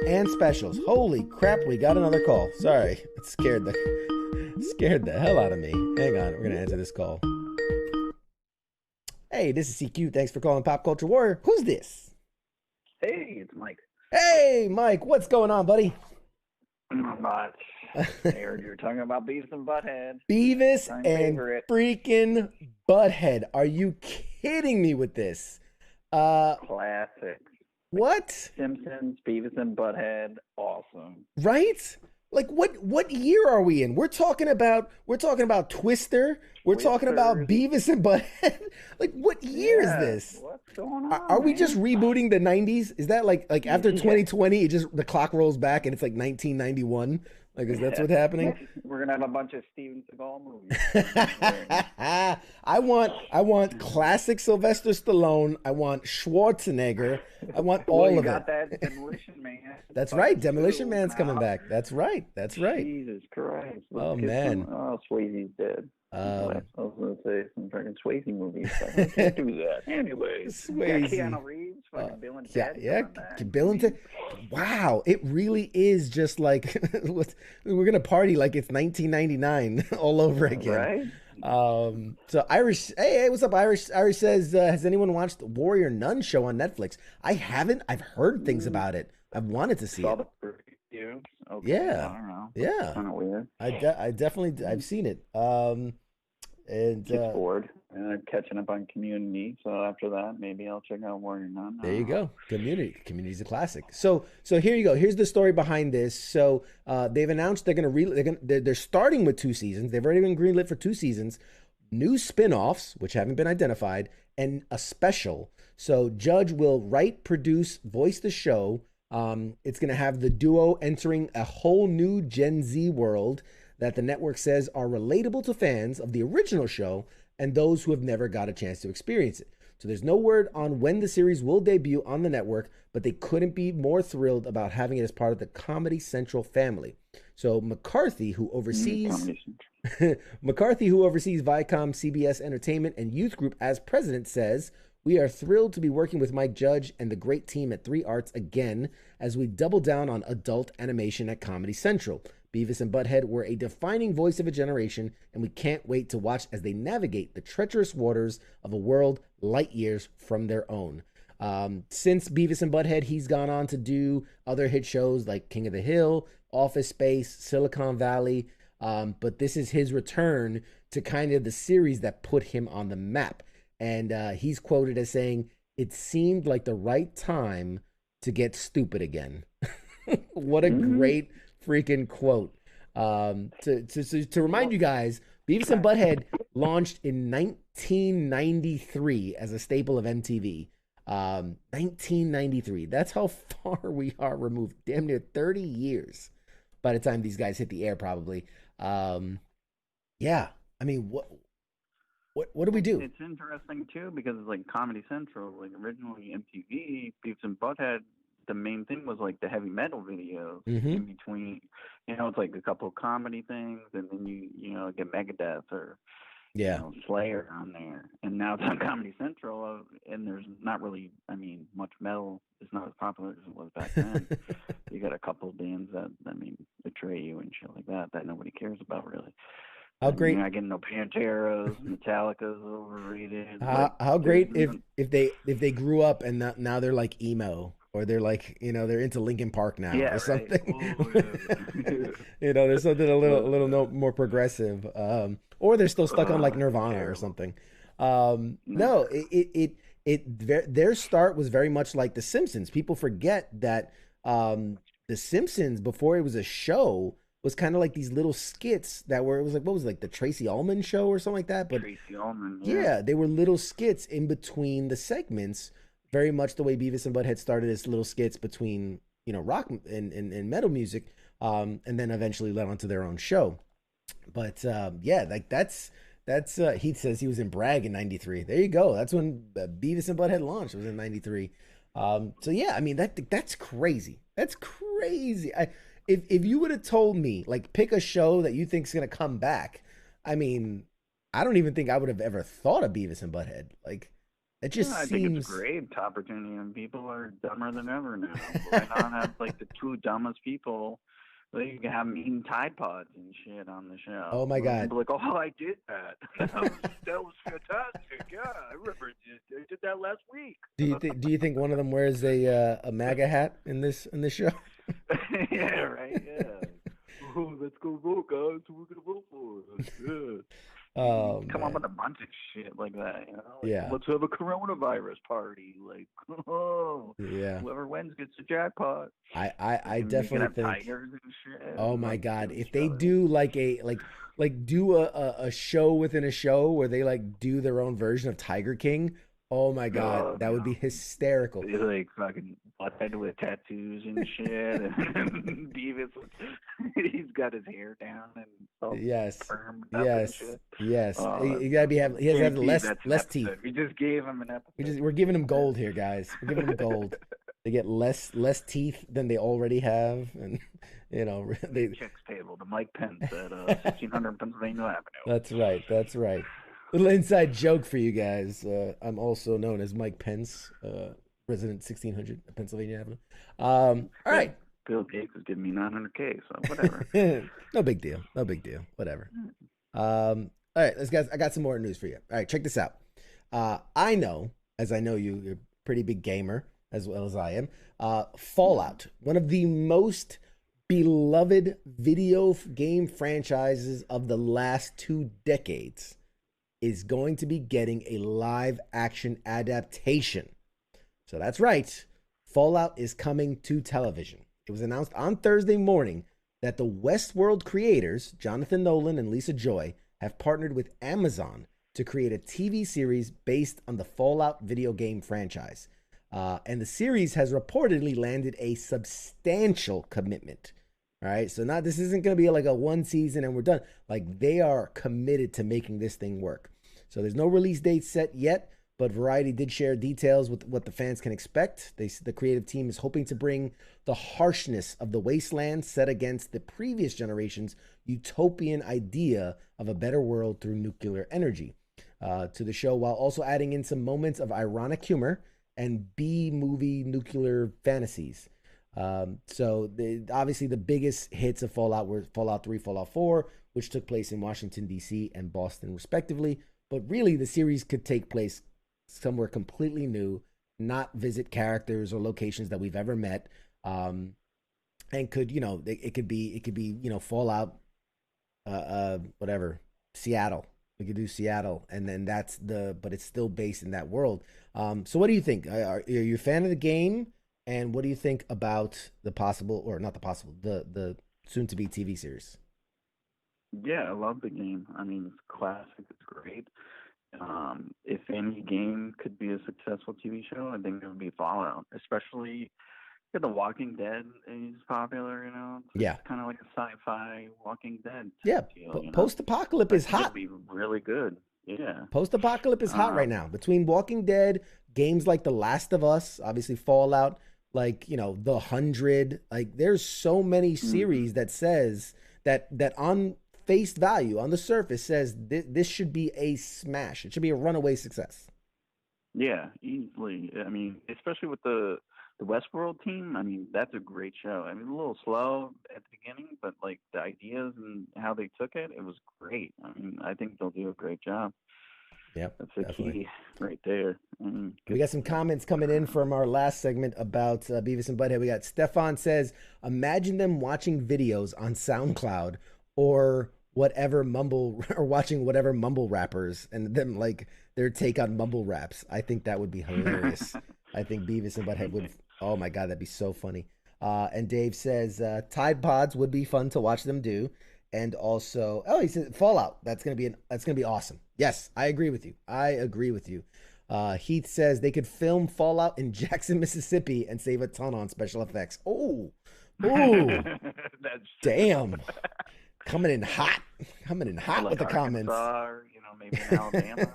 and specials. Holy crap, we got another call. Sorry, it scared the hell out of me. Hang on, we're gonna answer this call. Hey, this is CQ. Thanks for calling Pop Culture Warrior. Who's this? Hey, it's Mike. Hey, Mike, what's going on, buddy? Not much. I heard you were talking about Beavis and Butt Head. Beavis and freaking Butt Head. Are you kidding me with this? Classic. What? Simpsons, Beavis and Butt Head, awesome. Right? Like what year are we in? We're talking about Twister. We're talking about Beavis and Butt Head. Like what year is this? What's going on? Are we just rebooting the 90s? Is that like after 2020 it just the clock rolls back and it's like 1991? Like is that what's happening? We're gonna have a bunch of Steven Seagal movies. I want classic Sylvester Stallone. I want Schwarzenegger. I want all of it. Got that Demolition Man. That's right. Demolition Man's coming back. That's right. Jesus Christ. Oh man. Oh, Swayze's dead. I was going to say some freaking Swayze movies. But I can't do that. Anyways. Swayze. Keanu Reeves, fucking Bill and Ted. Yeah. Bill and Ted. Wow. It really is just like, we're going to party like it's 1999 all over again. Right? So Irish, hey, what's up, Irish? Irish says, has anyone watched the Warrior Nun show on Netflix? I haven't. I've heard things about it. I've wanted to see it. Okay, yeah. I don't know. Yeah. Kind of weird. I definitely, I've seen it. And just bored. And I'm catching up on Community. So after that, maybe I'll check out Warrior Nun. There you go. Community's a classic. So here you go. Here's the story behind this. So they've announced they're starting with 2 seasons. They've already been greenlit for 2 seasons. New spin-offs, which haven't been identified, and a special. So Judge will write, produce, voice the show. It's going to have the duo entering a whole new Gen Z world that the network says are relatable to fans of the original show and those who have never got a chance to experience it. So there's no word on when the series will debut on the network, but they couldn't be more thrilled about having it as part of the Comedy Central family. So McCarthy, who oversees Viacom, CBS Entertainment, and Youth Group as president, says, We are thrilled to be working with Mike Judge and the great team at 3 Arts again as we double down on adult animation at Comedy Central. Beavis and Butt Head were a defining voice of a generation, and we can't wait to watch as they navigate the treacherous waters of a world light years from their own. Since Beavis and Butt Head, he's gone on to do other hit shows like King of the Hill, Office Space, Silicon Valley, but this is his return to kind of the series that put him on the map. And he's quoted as saying, "It seemed like the right time to get stupid again." What a great freaking quote. To remind you guys, Beavis and Butt Head launched in 1993 as a staple of MTV. 1993. That's how far we are removed. Damn near 30 years by the time these guys hit the air, probably. Yeah. I mean, what do we do? It's interesting too because it's like Comedy Central, like originally MTV, Beavis and Butt Head. The main thing was like the heavy metal videos in between. You know, it's like a couple of comedy things, and then you know get Megadeth or Slayer on there. And now it's on Comedy Central, and there's not really, I mean, much metal. It's not as popular as it was back then. You got a couple of bands that, I mean, betray you and shit like that nobody cares about really. How great! You're not getting no Panteras, Metallica's overrated. How great if they grew up and now they're like emo, or they're like, you know, they're into Linkin Park now or something. Right. Oh, yeah. You know, there's something a little more progressive, or they're still stuck on like Nirvana or something. No, their start was very much like The Simpsons. People forget that The Simpsons, before it was a show, was kind of like these little skits that were, it was like, what was it, like the Tracy Ullman show or something like that? But Tracy Ullman, yeah, they were little skits in between the segments, very much the way Beavis and Butt Head started as little skits between, you know, rock and metal music, and then eventually led on to their own show. But yeah, like that's Heath says he was in Bragg in '93. There you go. That's when Beavis and Butt Head launched. It was in '93. So yeah, I mean that's crazy. That's crazy. If you would have told me, like, pick a show that you think is going to come back, I mean, I don't even think I would have ever thought of Beavis and Butt Head. Like, it just seems... I think it's a great opportunity, and people are dumber than ever now. Why not have, like, the two dumbest people? Like, you can have them eating Tide Pods and shit on the show. Oh, my God. Like, oh, I did that. That was fantastic. Yeah, I remember I did that last week. Do you think one of them wears a MAGA hat in this show? Yeah, right. Yeah. Oh, let's go vote, guys. Who we're gonna vote for? That's good. Come on with a bunch of shit like that, you know? Like, yeah. Let's have a coronavirus party. Like, oh, yeah. Whoever wins gets the jackpot. I definitely think. Tigers and shit. Oh my God! If they do like a show within a show where they like do their own version of Tiger King. Oh my God, that would be hysterical. He's like fucking butthead with tattoos and shit, and Beavis, he's got his hair down and all firmed up and shit. Yes. He has to have less teeth. We just gave him an episode. We're giving him gold here, guys. We're giving him gold. They get less teeth than they already have, and you know they checks table to Mike Pence at 1600 Pennsylvania Avenue. That's right. Little inside joke for you guys. I'm also known as Mike Pence, resident 1600 Pennsylvania Avenue. All right. Bill Gates is giving me $900K, so whatever. No big deal. Whatever. All right, let's guys. I got some more news for you. All right, check this out. I know, as I know you're a pretty big gamer as well as I am. Fallout, one of the most beloved video game franchises of the last 2 decades, is going to be getting a live action adaptation. So that's right. Fallout is coming to television. It was announced on Thursday morning that the Westworld creators, Jonathan Nolan and Lisa Joy, have partnered with Amazon to create a TV series based on the Fallout video game franchise. And the series has reportedly landed a substantial commitment. All right, so now this isn't going to be like a 1 season and we're done. Like, they are committed to making this thing work. So there's no release date set yet, but Variety did share details with what the fans can expect. The creative team is hoping to bring the harshness of the wasteland set against the previous generation's utopian idea of a better world through nuclear energy. to the show, while also adding in some moments of ironic humor and B-movie nuclear fantasies. Obviously the biggest hits of Fallout were Fallout 3, Fallout 4, which took place in Washington, D.C. and Boston, respectively. But really, the series could take place somewhere completely new, not visit characters or locations that we've ever met, and could, it could be Fallout, whatever, Seattle. We could do Seattle, and then but it's still based in that world. So what do you think? Are you a fan of the game? And what do you think about the soon-to-be TV series? Yeah, I love the game. I mean, it's classic. It's great. If any game could be a successful TV show, I think it would be Fallout. Especially, The Walking Dead is popular. It's kind of like a sci-fi Walking Dead. Deal, Post-apocalypse is hot. It'd be really good. Yeah. Post-apocalypse is hot right now. Between Walking Dead, games like The Last of Us, obviously Fallout, like, The 100, like there's so many series that says that on face value, on the surface, says this should be a smash. It should be a runaway success. Yeah, easily. I mean, especially with the Westworld team, I mean, that's a great show. I mean, a little slow at the beginning, but like the ideas and how they took it, it was great. I mean, I think they'll do a great job. Yep, that's the key right there. We got some comments coming in from our last segment about Beavis and Butt Head. We got Stefan says, imagine them watching videos on SoundCloud or watching whatever mumble rappers and them like their take on mumble raps. I think that would be hilarious. I think Beavis and Butt Head would. Oh my God, that'd be so funny. And Dave says Tide Pods would be fun to watch them do. And also, he said Fallout. That's gonna be awesome. Yes, I agree with you. Heath says they could film Fallout in Jackson, Mississippi, and save a ton on special effects. Oh, damn! Coming in hot like with the comments. Maybe in Alabama.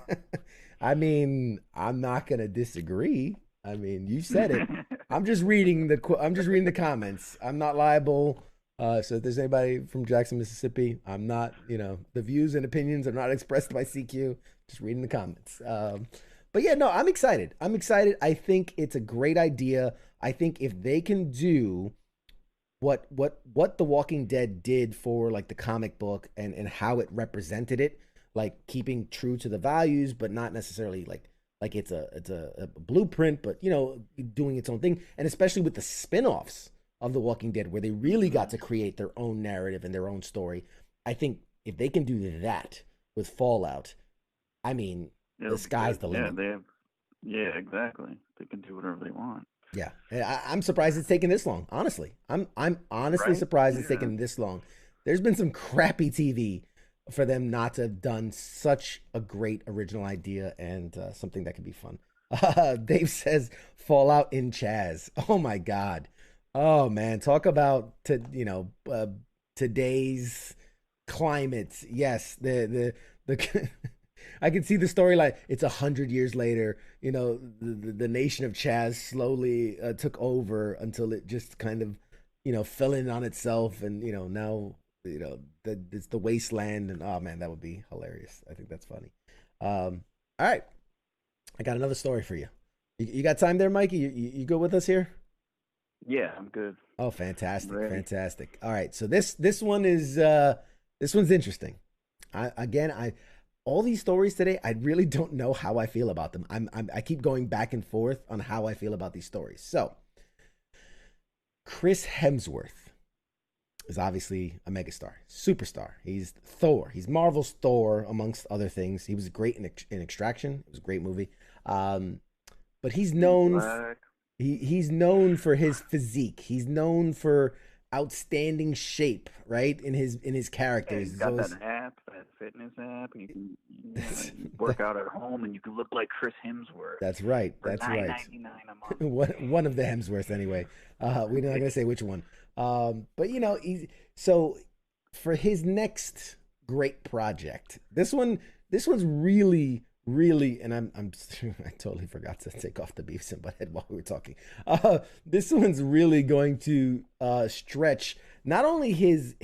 I mean, I'm not gonna disagree. I mean, you said it. I'm just reading the comments. I'm not liable. So if there's anybody from Jackson, Mississippi, I'm not, the views and opinions are not expressed by CQ, just reading the comments. But yeah, no, I'm excited. I think it's a great idea. I think if they can do what The Walking Dead did for like the comic book and how it represented it, like keeping true to the values, but not necessarily like it's a blueprint, but doing its own thing. And especially with the spin-offs of The Walking Dead, where they really got to create their own narrative and their own story. I think if they can do that with Fallout, I mean, the sky's the limit. Yeah, exactly. They can do whatever they want. Yeah, I'm surprised it's taken this long. Honestly, I'm honestly surprised it's taken this long. There's been some crappy TV for them not to have done such a great original idea and something that could be fun. Dave says Fallout in Chaz. Oh my God. Oh man, talk about today's climate. Yes, the I can see the storyline. It's 100 years later. The nation of Chaz slowly took over until it just kind of fell in on itself, and now it's the wasteland. And oh man, that would be hilarious. I think that's funny. All right, I got another story for you. You got time there, Mikey? You good with us here? Yeah, I'm good. Oh, fantastic. Fantastic. All right. So this one is this one's interesting. All these stories today, I really don't know how I feel about them. I keep going back and forth on how I feel about these stories. So Chris Hemsworth is obviously a megastar, superstar. He's Thor. He's Marvel's Thor, amongst other things. He was great in Extraction. It was a great movie. But he's known he's known for his physique. He's known for outstanding shape, right? In his characters. He's got that app, that fitness app, and you can work out at home, and you can look like Chris Hemsworth. That's right. That's right. $9.99 a month. One of the Hemsworths, anyway. We're not gonna say which one. But so for his next great project, this one's really, and I totally forgot to take off the Beavis and Butt Head while we were talking. This one's really going to stretch not only his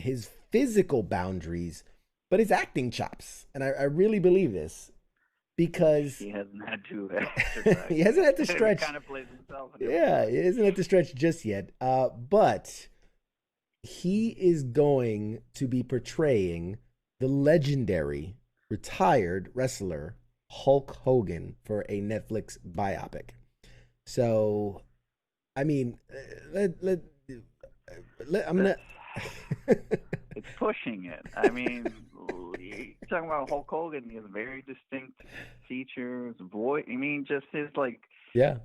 physical boundaries, but his acting chops. And I really believe this. because he hasn't had to exercise. he hasn't had to stretch. He kind of plays himself. Yeah, he hasn't had to stretch just yet. But he is going to be portraying the legendary retired wrestler Hulk Hogan for a Netflix biopic. So, I mean, I'm gonna. It's pushing it. I mean, you're talking about Hulk Hogan. He has very distinct features, voice. I mean, just his like. Yeah.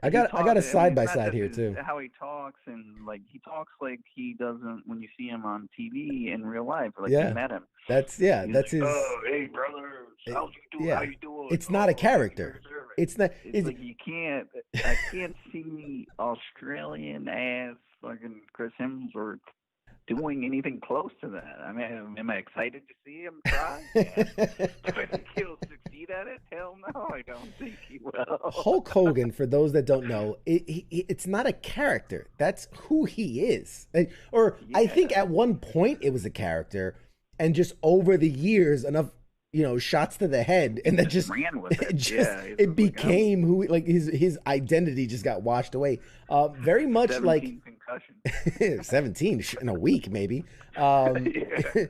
I got a side by side here too. How he talks, and like he talks like he doesn't when you see him on TV in real life, like you met him. That's He's that's like, his. Oh, hey brother, how you doing? Yeah. How you doing? It's not a character. It's not. It's like you can't. I can't see Australian ass fucking Chris Hemsworth doing anything close to that. I mean, am I excited to see him try? Do I think he'll succeed at it? Hell no, I don't think he will. Hulk Hogan, for those that don't know, it's not a character. That's who he is. I think at one point it was a character, and just over the years, enough shots to the head, and that just ran with it. It became who, like, his identity just got washed away. Very much 17 like concussions. 17 in a week, maybe. Very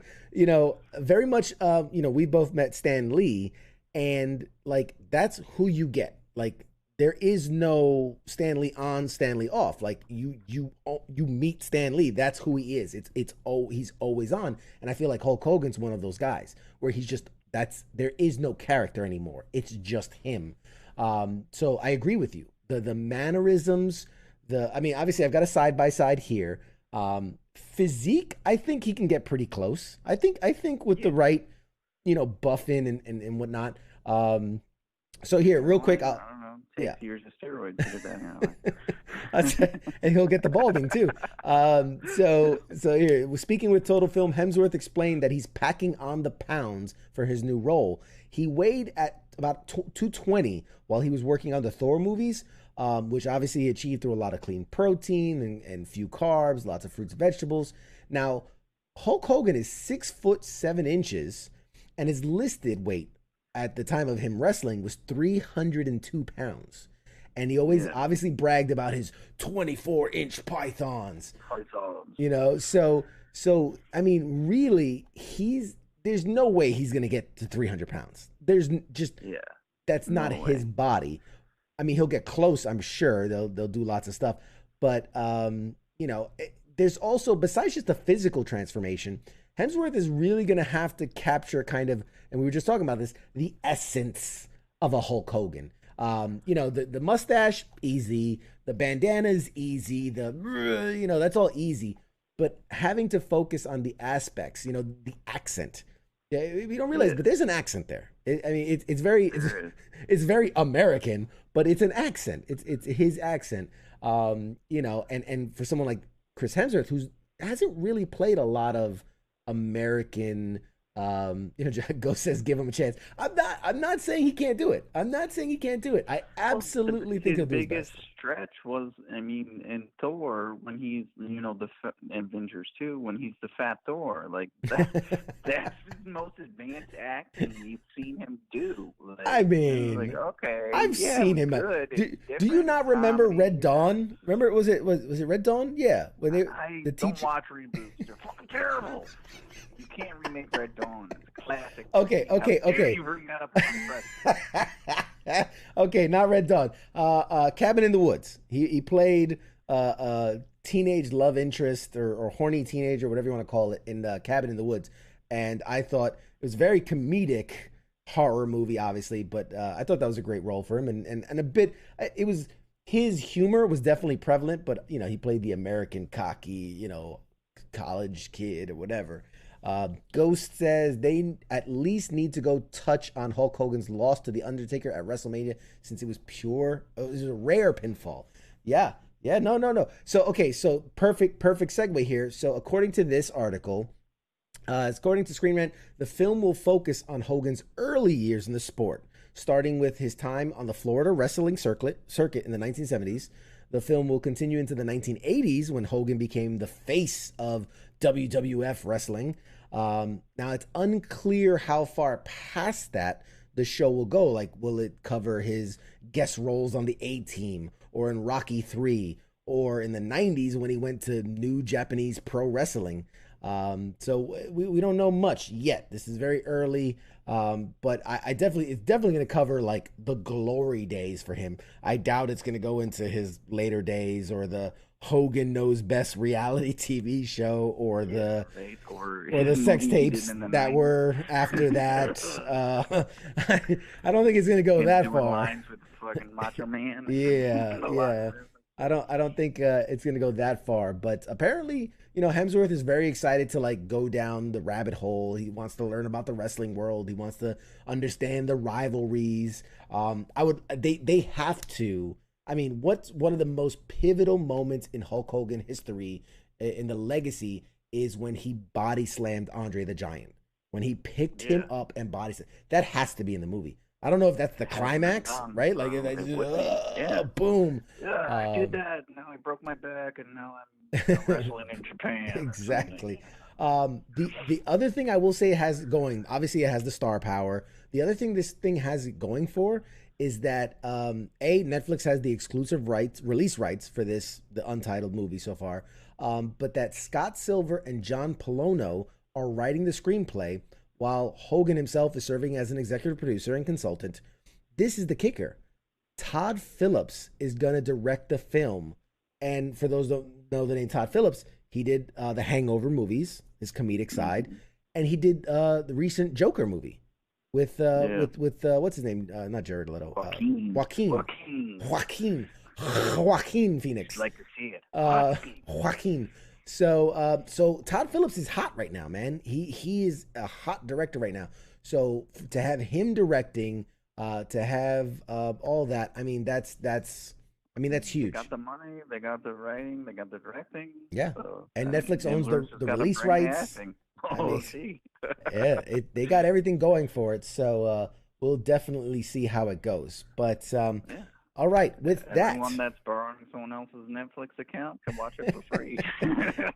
much. We both met Stan Lee, and like that's who you get. Like there is no Stan Lee on, Stan Lee off. Like you meet Stan Lee, that's who he is. He's always on, and I feel like Hulk Hogan's one of those guys where he's just. There is no character anymore. It's just him. So I agree with you. The mannerisms, obviously I've got a side by side here. Physique, I think he can get pretty close. I think with the right, buffing and whatnot. So here, real quick, I don't know. Take years of steroids to get that and he'll get the balding too. So here, speaking with Total Film, Hemsworth explained that he's packing on the pounds for his new role. He weighed at about 220 while he was working on the Thor movies, which obviously he achieved through a lot of clean protein and few carbs, lots of fruits and vegetables. Now, Hulk Hogan is 6'7" and his listed weight at the time of him wrestling was 302 pounds. And he always obviously bragged about his 24-inch pythons. So I mean, really, there's no way he's going to get to 300 pounds. There's just, that's not his body. I mean, he'll get close, I'm sure. They'll do lots of stuff. But, there's also, besides just the physical transformation, Hemsworth is really going to have to capture kind of, and we were just talking about this, the essence of a Hulk Hogan. The mustache, easy. The bandana's easy. That's all easy. But having to focus on the aspects, the accent. Yeah, we don't realize, but there's an accent there. It's very American, but it's an accent. It's his accent. And for someone like Chris Hemsworth, who hasn't really played a lot of American, Ghost says give him a chance. I'm not saying he can't do it. I absolutely think he'll do his best. His biggest stretch was, in Thor, when he's, the Avengers 2, when he's the fat Thor. Like, that's his most advanced acting you've seen him do. Like, okay. I've seen him. Do you not remember Red Dawn? Remember, was it Red Dawn? Yeah. When I don't watch reboots. They're fucking terrible. You can't remake Red Dawn. It's a classic. Okay. You bring that up on the Okay, not Red Dawn. Cabin in the Woods. He played a teenage love interest or horny teenager, whatever you want to call it, in Cabin in the Woods. And I thought it was a very comedic horror movie, obviously, but I thought that was a great role for him. And a bit, it was, his humor was definitely prevalent, but, he played the American cocky, college kid or whatever. Ghost says they at least need to go touch on Hulk Hogan's loss to the Undertaker at Wrestlemania, since it was a rare pinfall. Yeah, no. So perfect segue here. So according to this article, according to Screen Rant, the film will focus on Hogan's early years in the sport, starting with his time on the Florida wrestling circuit in the 1970s. The film will continue into the 1980s when Hogan became the face of WWF wrestling. Now, it's unclear how far past that the show will go. Like, will it cover his guest roles on the A-Team or in Rocky 3 or in the 90s when he went to New Japanese Pro Wrestling? So we don't know much yet. This is very early, but it's definitely going to cover like the glory days for him. I doubt it's going to go into his later days or the Hogan Knows Best reality TV show or the sex tapes that were after that. I don't think it's going to go that far. Lines with fucking Macho Man. Yeah. I don't think it's going to go that far, but apparently, Hemsworth is very excited to like go down the rabbit hole. He wants to learn about the wrestling world. He wants to understand the rivalries. They have to. I mean, what's one of the most pivotal moments in Hulk Hogan history in the legacy is when he body slammed Andre the Giant. When he picked him up and body slammed. That has to be in the movie. I don't know if that's the climax, right? Like, boom. Yeah, I did that. Now I broke my back, and now I'm wrestling in Japan. Exactly. The other thing I will say it has going, obviously it has the star power. The other thing this thing has going for is that Netflix has the exclusive release rights for the Untitled movie so far, but that Scott Silver and John Polono are writing the screenplay, while Hogan himself is serving as an executive producer and consultant. This is the kicker. Todd Phillips is going to direct the film. And for those who don't know the name Todd Phillips, he did the Hangover movies, his comedic side, and he did the recent Joker movie with what's his name? Not Jared Leto. Joaquin Phoenix. I'd like to see it. Joaquin. So Todd Phillips is hot right now, man. He is a hot director right now. So to have him directing, to have all that, I mean that's huge. They got the money, they got the writing, they got the directing. Yeah, and Netflix owns the release rights. They got everything going for it. So we'll definitely see how it goes. But all right, with everyone that's borrowing someone else's Netflix account can watch it for free.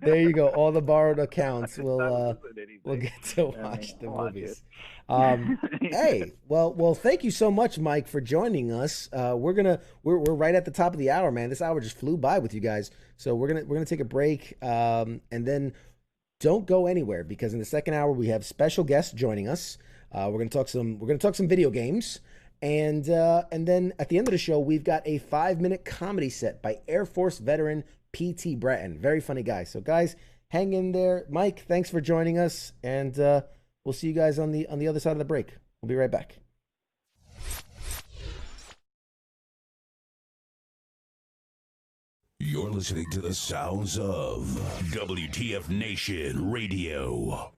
There you go. All the borrowed accounts will get to watch the movies. Hey, well, thank you so much, Mike, for joining us. We're right at the top of the hour, man. This hour just flew by with you guys. So we're gonna take a break, and then don't go anywhere, because in the second hour we have special guests joining us. We're gonna talk some video games. And then at the end of the show, we've got a 5-minute comedy set by Air Force veteran P.T. Bratton. Very funny guy. So guys, hang in there. Mike, thanks for joining us, and we'll see you guys on the other side of the break. We'll be right back. You're listening to the sounds of WTF Nation Radio.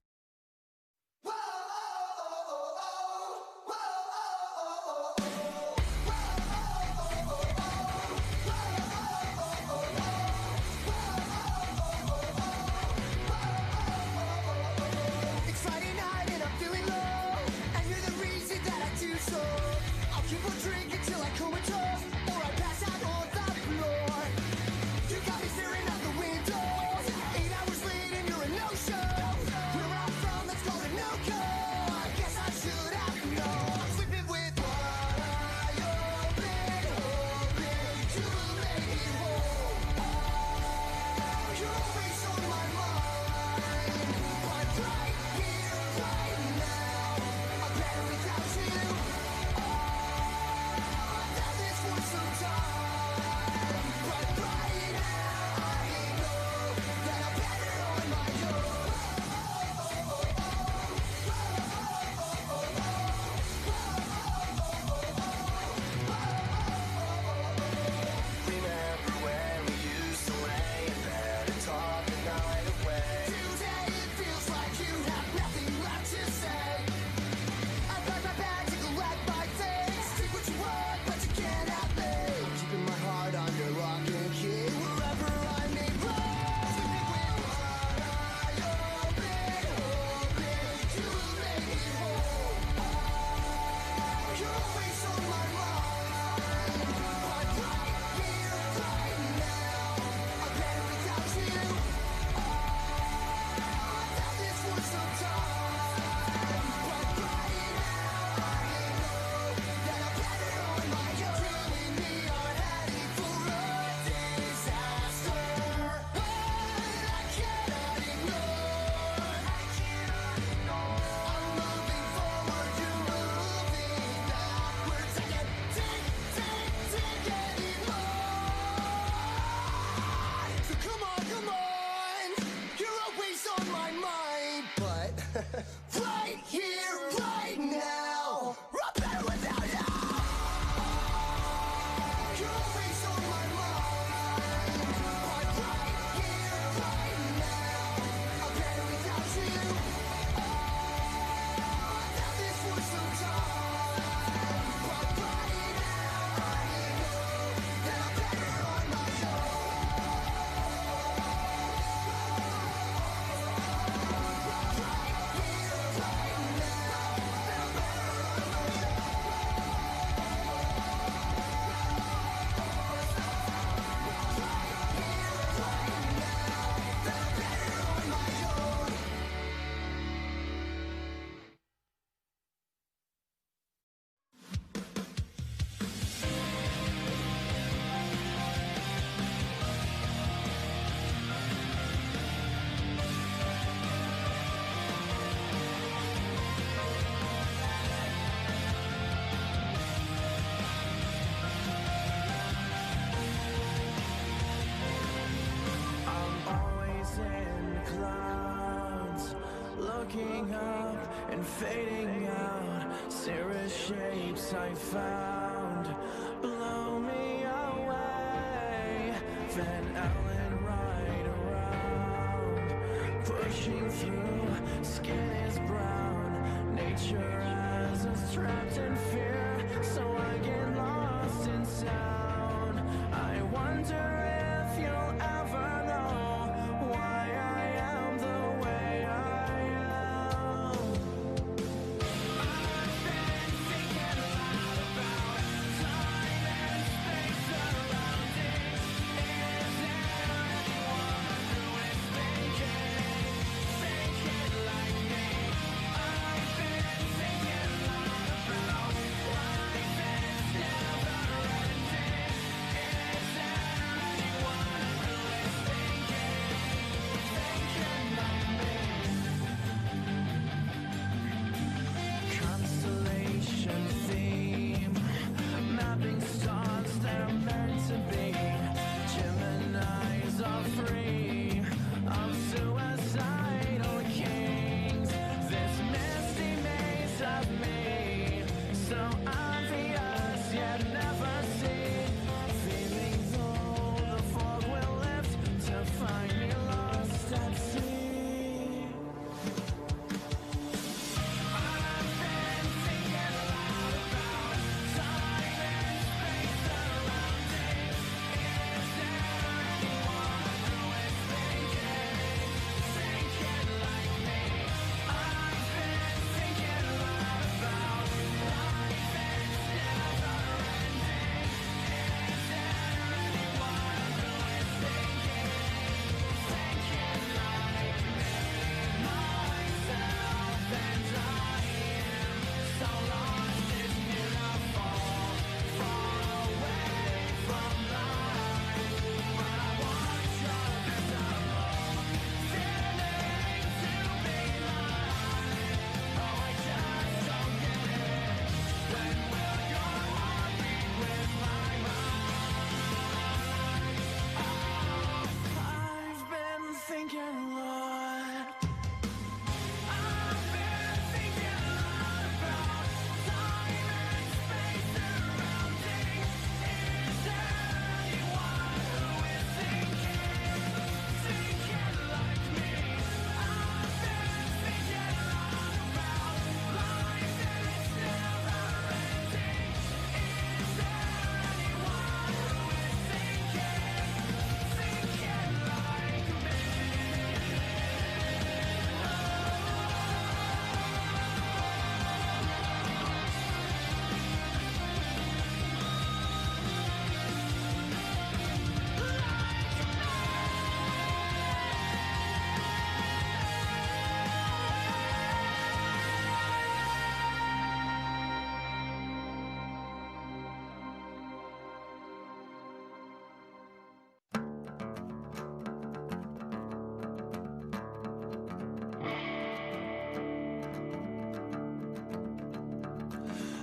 Remember when we used to lay in bed and talk looking up and fading out. Cirrus shapes I found blow me away. Van Allen right around, pushing through. Skin is brown. Nature has us trapped in fear, so I get lost in sound. I wonder if you'll ever know why I am the way I am. I've been thinking a lot about time and space surrounding. Is there anyone who is thinking like me? I've been thinking a lot about life is never ending. Is there anyone who is thinking like me? Constellation theme, mapping stars they're meant to be. Geminis are free of suicidal kings. This misty maze of me, so obvious yet never seen. Feeling though the fog will lift to find me lost at sea. I've been thinking a lot about time and space surrounding. Is there anyone who is thinking like me? I've been thinking a lot about life is never ending. Is there anyone who is thinking like me? Myself and I am so lost in beautiful, far away from life. But I want you as a whole, feeling to be mine. Oh, I just don't get it. When will your heart beat with my mind? I've been thinking a lot. I've been thinking a lot about time and space surrounding. Is there anyone who is thinking like me? I've been thinking a lot about life is never ending. Is there anyone who is thinking like me?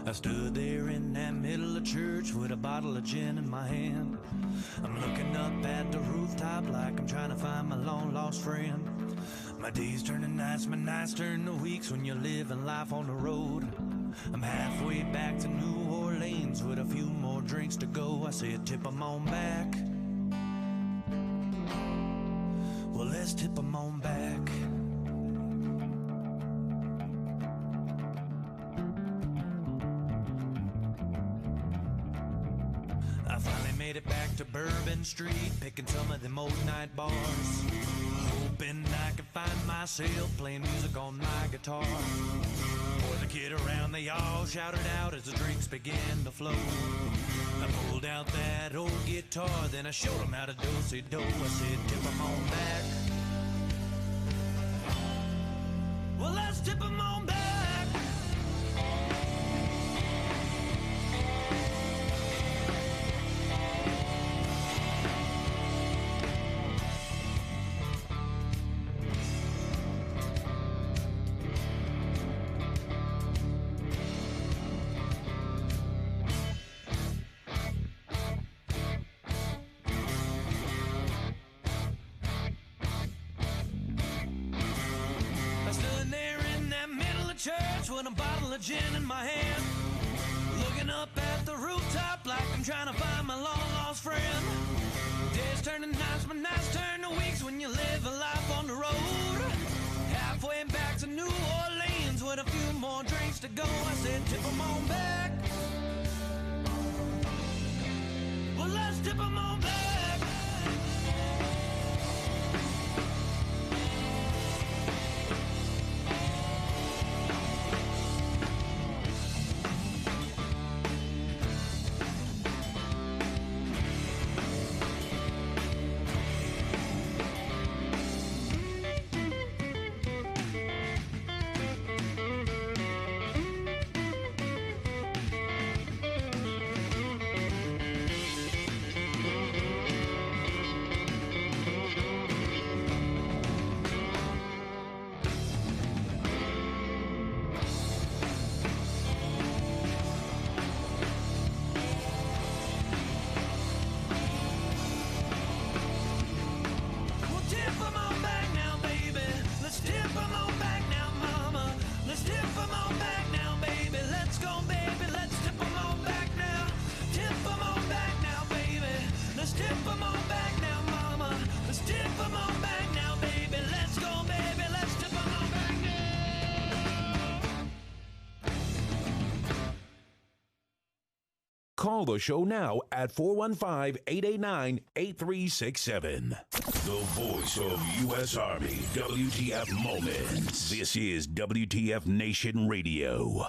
I stood there in that middle of church with a bottle of gin in my hand. I'm looking up at the rooftop like I'm trying to find my long lost friend. My days turn to nights, my nights turn to weeks when you're living life on the road. I'm halfway back to New Orleans with a few more drinks to go. I said, tip 'em on back. Well, let's tip 'em on back. I finally made it back to Bourbon Street, picking some of them old night bars, hoping I could find myself playing music on my guitar. Boy, the kid around, they all shouted out as the drinks began to flow. I pulled out that old guitar, then I showed them how to do-si-do. I said, tip 'em on back. Well, let's tip 'em on back. I stood there church with a bottle of gin in my hand. Looking up at the rooftop like I'm trying to find my long lost friend. Days turn to nights, but nights turn to weeks when you live a life on the road. Halfway back to New Orleans with a few more drinks to go. I said, tip 'em on back. Well, let's tip 'em on back. Call the show now at 415-889-8367. The voice of U.S. Army, WTF Moments. This is WTF Nation Radio.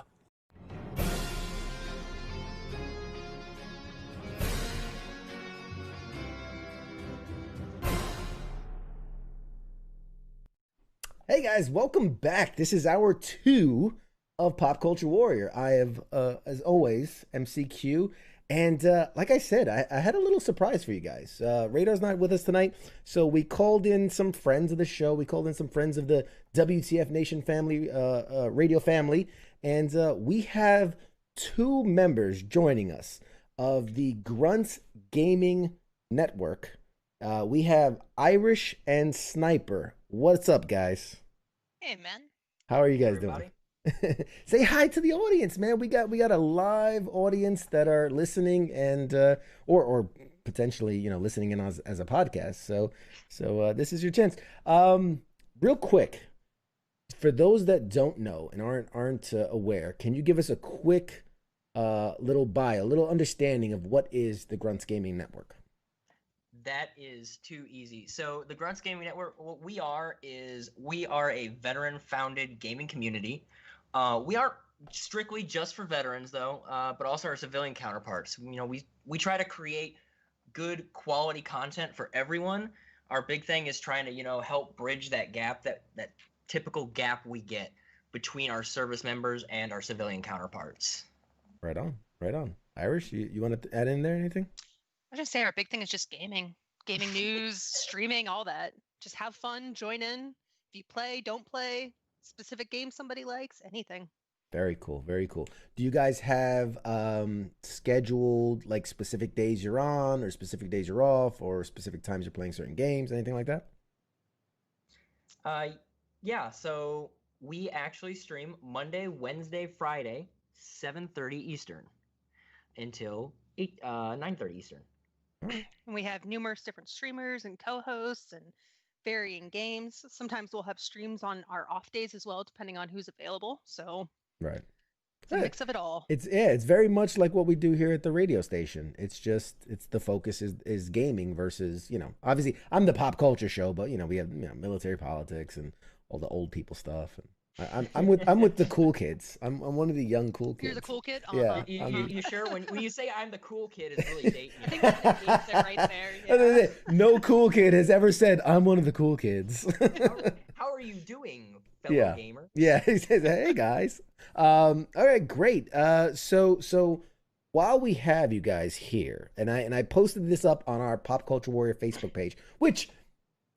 Hey guys, welcome back. This is hour 2 of Pop Culture Warrior. I have, as always, MCQ. And like I said, I had a little surprise for you guys. Radar's not with us tonight, so we called in some friends of the show. We called in some friends of the WTF Nation family, radio family. And we have 2 members joining us of the Grunts Gaming Network. We have Irish and Sniper. What's up, guys? Hey, man. How are you guys doing? Say hi to the audience, man. We got a live audience that are listening and or potentially, listening in as a podcast. So this is your chance. Real quick, for those that don't know and aren't aware, can you give us a quick little bio, a little understanding of what is the Grunts Gaming Network? That is too easy. So the Grunts Gaming Network, what we are is we are a veteran-founded gaming community. We aren't strictly just for veterans, though, but also our civilian counterparts. We try to create good quality content for everyone. Our big thing is trying to, help bridge that gap, that typical gap we get between our service members and our civilian counterparts. Right on. Irish, you want to add in there anything? I was just say our big thing is just gaming news, streaming, all that. Just have fun, join in. If you play, don't play, specific game somebody likes, anything. Very cool. Do you guys have scheduled like specific days you're on or specific days you're off or specific times you're playing certain games, anything like that? Yeah, so we actually stream Monday, Wednesday, Friday, 7:30 Eastern until 9:30 Eastern. And we have numerous different streamers and co-hosts and varying games. Sometimes we'll have streams on our off days as well, depending on who's available. So right, it's a mix of it all. It's very much like what we do here at the radio station. It's the focus is gaming versus, obviously I'm the pop culture show, but we have military politics and all the old people stuff. And I'm with the cool kids. I'm one of the young cool kids. You're the cool kid? Yeah. You sure? When you say I'm the cool kid, it's really dating. I think that dates it right there. Yeah. No cool kid has ever said I'm one of the cool kids. How are you doing, fellow gamer? Yeah, he says, hey guys. All right, great. So while we have you guys here, and I posted this up on our Pop Culture Warrior Facebook page, which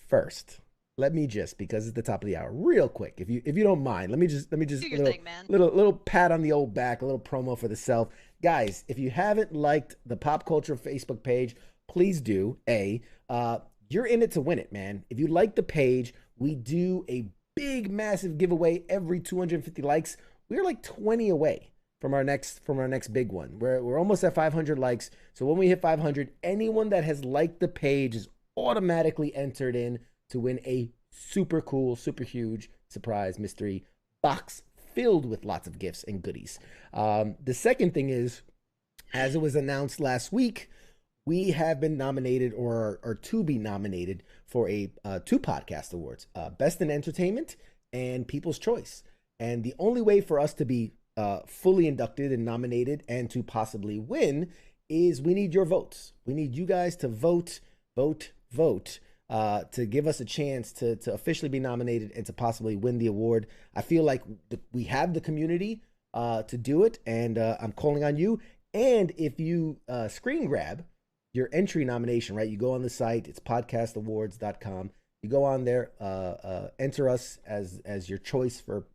first, let me just, because it's the top of the hour, real quick, if you don't mind, let me just do your thing, man. little pat on the old back, a little promo for the self. Guys, if you haven't liked the Pop Culture Facebook page, please do. You're in it to win it, man. If you like the page, we do a big, massive giveaway every 250 likes. we're like 20 away from our next big one. We're almost at 500 likes. So when we hit 500, anyone that has liked the page is automatically entered in to win a super cool, super huge surprise mystery box filled with lots of gifts and goodies. The second thing is, as it was announced last week, we have been nominated or are to be nominated for two podcast awards, Best in Entertainment and People's Choice. And the only way for us to be fully inducted and nominated and to possibly win is we need your votes. We need you guys to vote to give us a chance to officially be nominated and to possibly win the award. I feel like we have the community to do it, and I'm calling on you. And if you screen grab your entry nomination, right, you go on the site, it's podcastawards.com. You go on there, enter us as your choice for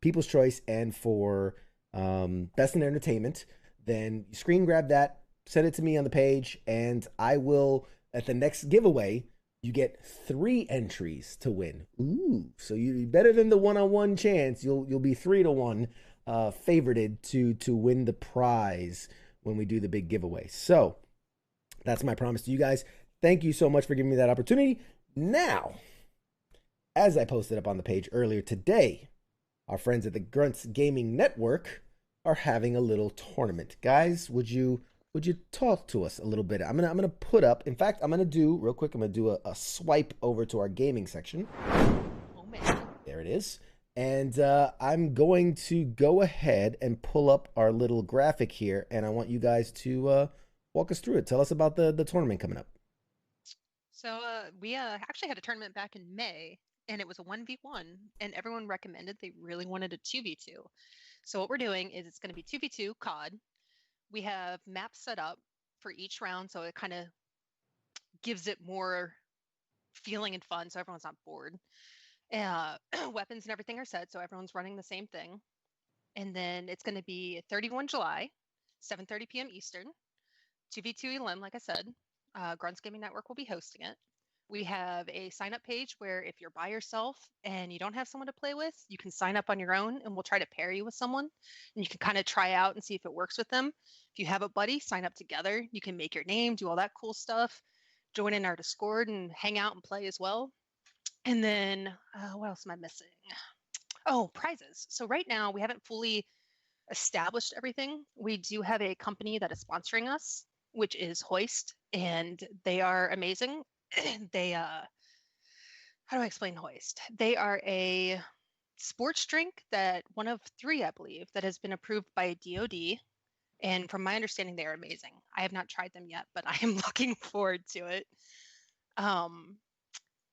People's Choice and for Best in Entertainment. Then you screen grab that, send it to me on the page, and I will, at the next giveaway, you get 3 entries to win. Ooh, so you better than the one-on-one chance. You'll be 3-1 favorited to win the prize when we do the big giveaway. So that's my promise to you guys. Thank you so much for giving me that opportunity. Now, as I posted up on the page earlier today, our friends at the Grunts Gaming Network are having a little tournament. Guys, would you talk to us a little bit? I'm gonna put up. In fact, I'm gonna do real quick. I'm gonna do a swipe over to our gaming section. Oh man. There it is. And I'm going to go ahead and pull up our little graphic here, and I want you guys to walk us through it. Tell us about the tournament coming up. So we actually had a tournament back in May, and it was a 1v1, and everyone recommended they really wanted a 2v2. So what we're doing is it's going to be 2v2 COD. We have maps set up for each round, so it kind of gives it more feeling and fun, so everyone's not bored. Weapons and everything are set, so everyone's running the same thing. And then it's going to be 31 July, 7:30 p.m. Eastern, 2v2 Elim, like I said. Grunts Gaming Network will be hosting it. We have a sign-up page where if you're by yourself and you don't have someone to play with, you can sign up on your own, and we'll try to pair you with someone. And you can kind of try out and see if it works with them. If you have a buddy, sign up together. You can make your name, do all that cool stuff, join in our Discord and hang out and play as well. And then what else am I missing? Oh, prizes. So right now we haven't fully established everything. We do have a company that is sponsoring us, which is Hoist, and they are amazing. They how do I explain Hoist? They are a sports drink that one of 3, I believe, that has been approved by DOD. And from my understanding, they are amazing. I have not tried them yet, but I am looking forward to it.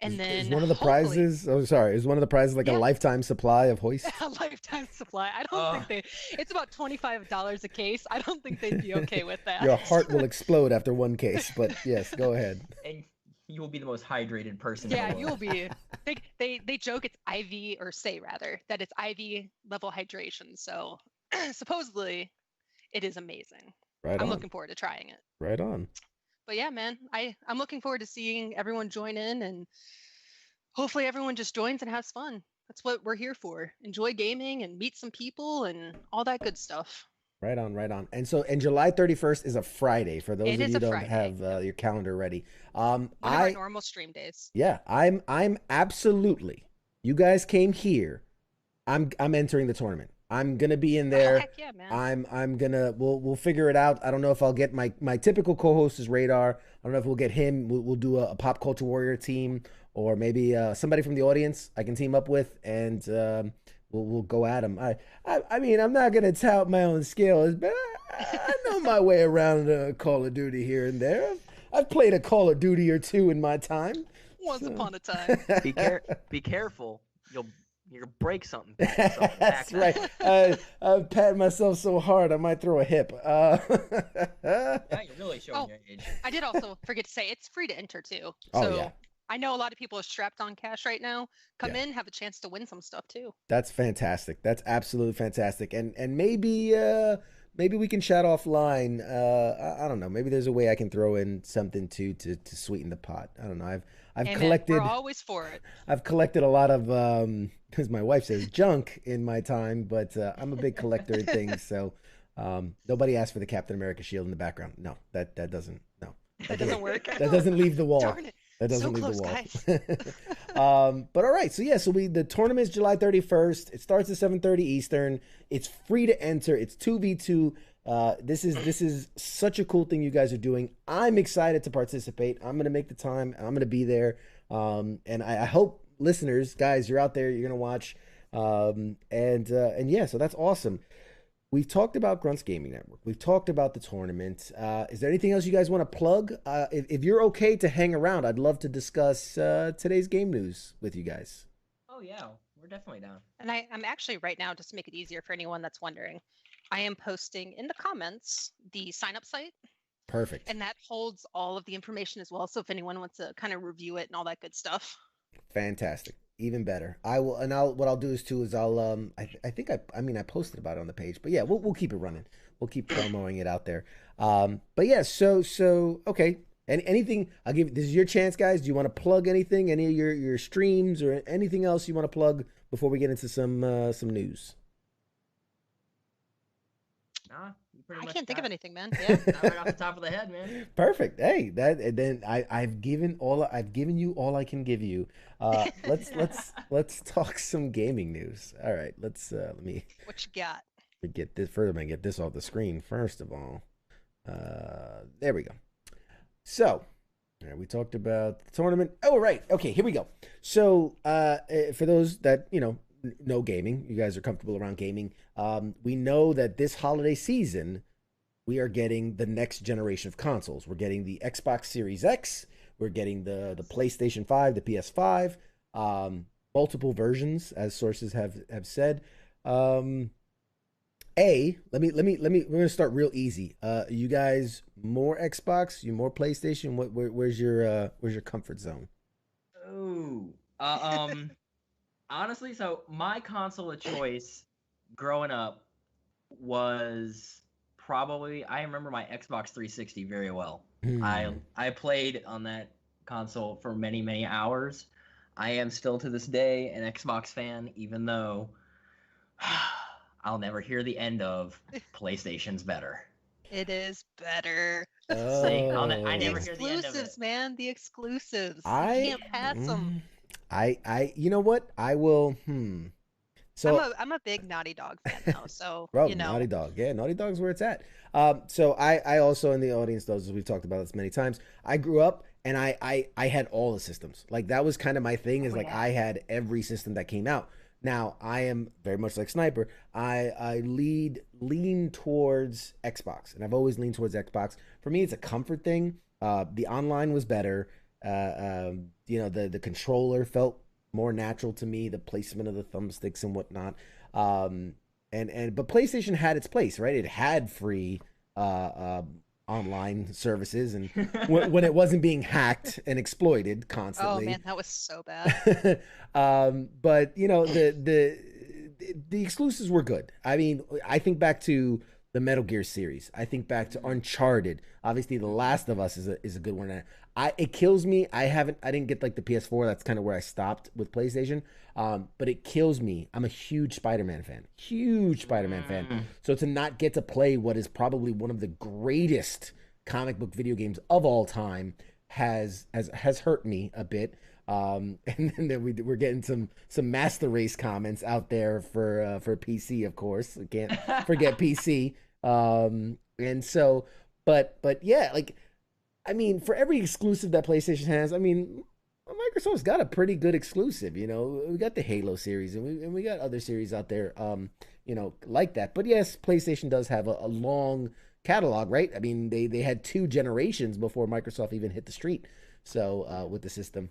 And then is one of the prizes, is one of the prizes like a lifetime supply of Hoist? A lifetime supply. I don't think it's about $25 a case. I don't think they'd be okay with that. Your heart will explode after one case, but yes, go ahead. And you will be the most hydrated person. Yeah, in the you world. will be. They joke it's IV, or say rather that it's IV level hydration. So supposedly it is amazing. I'm looking forward to trying it. Right on. But yeah, man, I'm looking forward to seeing everyone join in, and hopefully everyone just joins and has fun. That's what we're here for. Enjoy gaming and meet some people and all that good stuff. Right on, right on. And July 31st is a Friday for those of you who don't Friday. have your calendar ready. One of our normal stream days. Yeah, I'm absolutely. You guys came here. I'm entering the tournament. I'm gonna be in there. Oh, heck yeah, man. I'm gonna. We'll figure it out. I don't know if I'll get my typical co-host is Radar. I don't know if we'll get him. We'll do a Pop Culture Warrior team, or maybe somebody from the audience I can team up with, and we'll go at him. I mean, I'm not gonna tout my own skills, but I know my way around Call of Duty here and there. I've played a Call of Duty or two in my time. Once upon a time. Be careful. You'll break something. That's right. I've patted myself so hard I might throw a hip. Yeah, you're really showing your age. I did also forget to say it's free to enter too. Oh, So yeah. I know a lot of people are strapped on cash right now. Come in, have a chance to win some stuff too. That's fantastic. That's absolutely fantastic. And maybe maybe we can chat offline. I don't know. Maybe there's a way I can throw in something to sweeten the pot. I don't know. I've Hey, man, collected. we're always for it. I've collected a lot of, as my wife says, junk in my time, but I'm a big collector of things. So nobody asked for the Captain America shield in the background. No, that doesn't. No, That doesn't work. that doesn't leave the wall. Darn it. That doesn't So leave close, the wall. But all right, so yeah, so the tournament's July 31st. It starts at 7:30 Eastern. It's free to enter. It's 2v2. This is such a cool thing you guys are doing. I'm excited to participate. I'm gonna make the time. I'm gonna be there. And I hope listeners, guys, you're out there. You're gonna watch. And yeah, so that's awesome. We've talked about Grunts Gaming Network. We've talked about the tournament. Is there anything else you guys want to plug? If you're okay to hang around, I'd love to discuss today's game news with you guys. Oh yeah, we're definitely down. And I'm actually right now, just to make it easier for anyone that's wondering, I am posting in the comments the sign up site, Perfect. and that holds all of the information as well. So if anyone wants to kind of review it and all that good stuff. Fantastic. Even better. What I'll do is I think I posted about it on the page, but yeah, we'll keep it running. We'll keep promoting it out there. But yeah, so okay. Anything I'll give, this is your chance, guys. Do you want to plug anything, any of your streams or anything else you want to plug before we get into some news? Nah, you pretty I much can't think of got anything, man. Yeah. right off the top of the head, man. Perfect. Hey, I've given you all I can give you. Let's talk some gaming news. All right, let me What you got? get this further. I'm gonna get this off the screen first of all. There we go. So, we talked about the tournament. Oh, right. Okay, here we go. So, for those that know gaming, you guys are comfortable around gaming. We know that this holiday season, we are getting the next generation of consoles. We're getting the Xbox Series X. We're getting the PlayStation 5, the PS5, multiple versions, as sources have said. We're gonna start real easy. You guys more Xbox, you more PlayStation? Where's your comfort zone? Ooh. Honestly, so my console of choice growing up was probably, I remember my Xbox 360 very well. I played on that console for many, many hours. I am still to this day an Xbox fan, even though I'll never hear the end of PlayStation's better. It is better. I The never hear the end of exclusives, it. man. The exclusives. You I can't pass them. you know what? I will. So I'm a big Naughty Dog fan now, so bro, you know. Naughty Dog. Yeah, Naughty Dog's where it's at. So I also in the audience, those as we've talked about this many times, I grew up and I had all the systems. Like that was kind of my thing, is I had every system that came out. Now I am very much like Sniper. I lean towards Xbox, and I've always leaned towards Xbox. For me, it's a comfort thing. The online was better. The controller felt more natural to me. The placement of the thumbsticks and whatnot. But PlayStation had its place, right? It had free online services, and when it wasn't being hacked and exploited constantly. Oh man, that was so bad. But the exclusives were good. I mean, I think back to the Metal Gear series. I think back to Uncharted. Obviously, The Last of Us is a good one. It kills me. I didn't get like the PS4. That's kind of where I stopped with PlayStation. But it kills me. I'm a huge Spider-Man fan. So to not get to play what is probably one of the greatest comic book video games of all time has hurt me a bit. And then we're getting some Master Race comments out there for PC, of course. I can't forget PC. And so, but yeah, like, I mean, for every exclusive that PlayStation has, I mean, Microsoft's got a pretty good exclusive. We got the Halo series, and we got other series out there, like that. But yes, PlayStation does have a long catalog, right? I mean, they had 2 generations before Microsoft even hit the street. So with the system.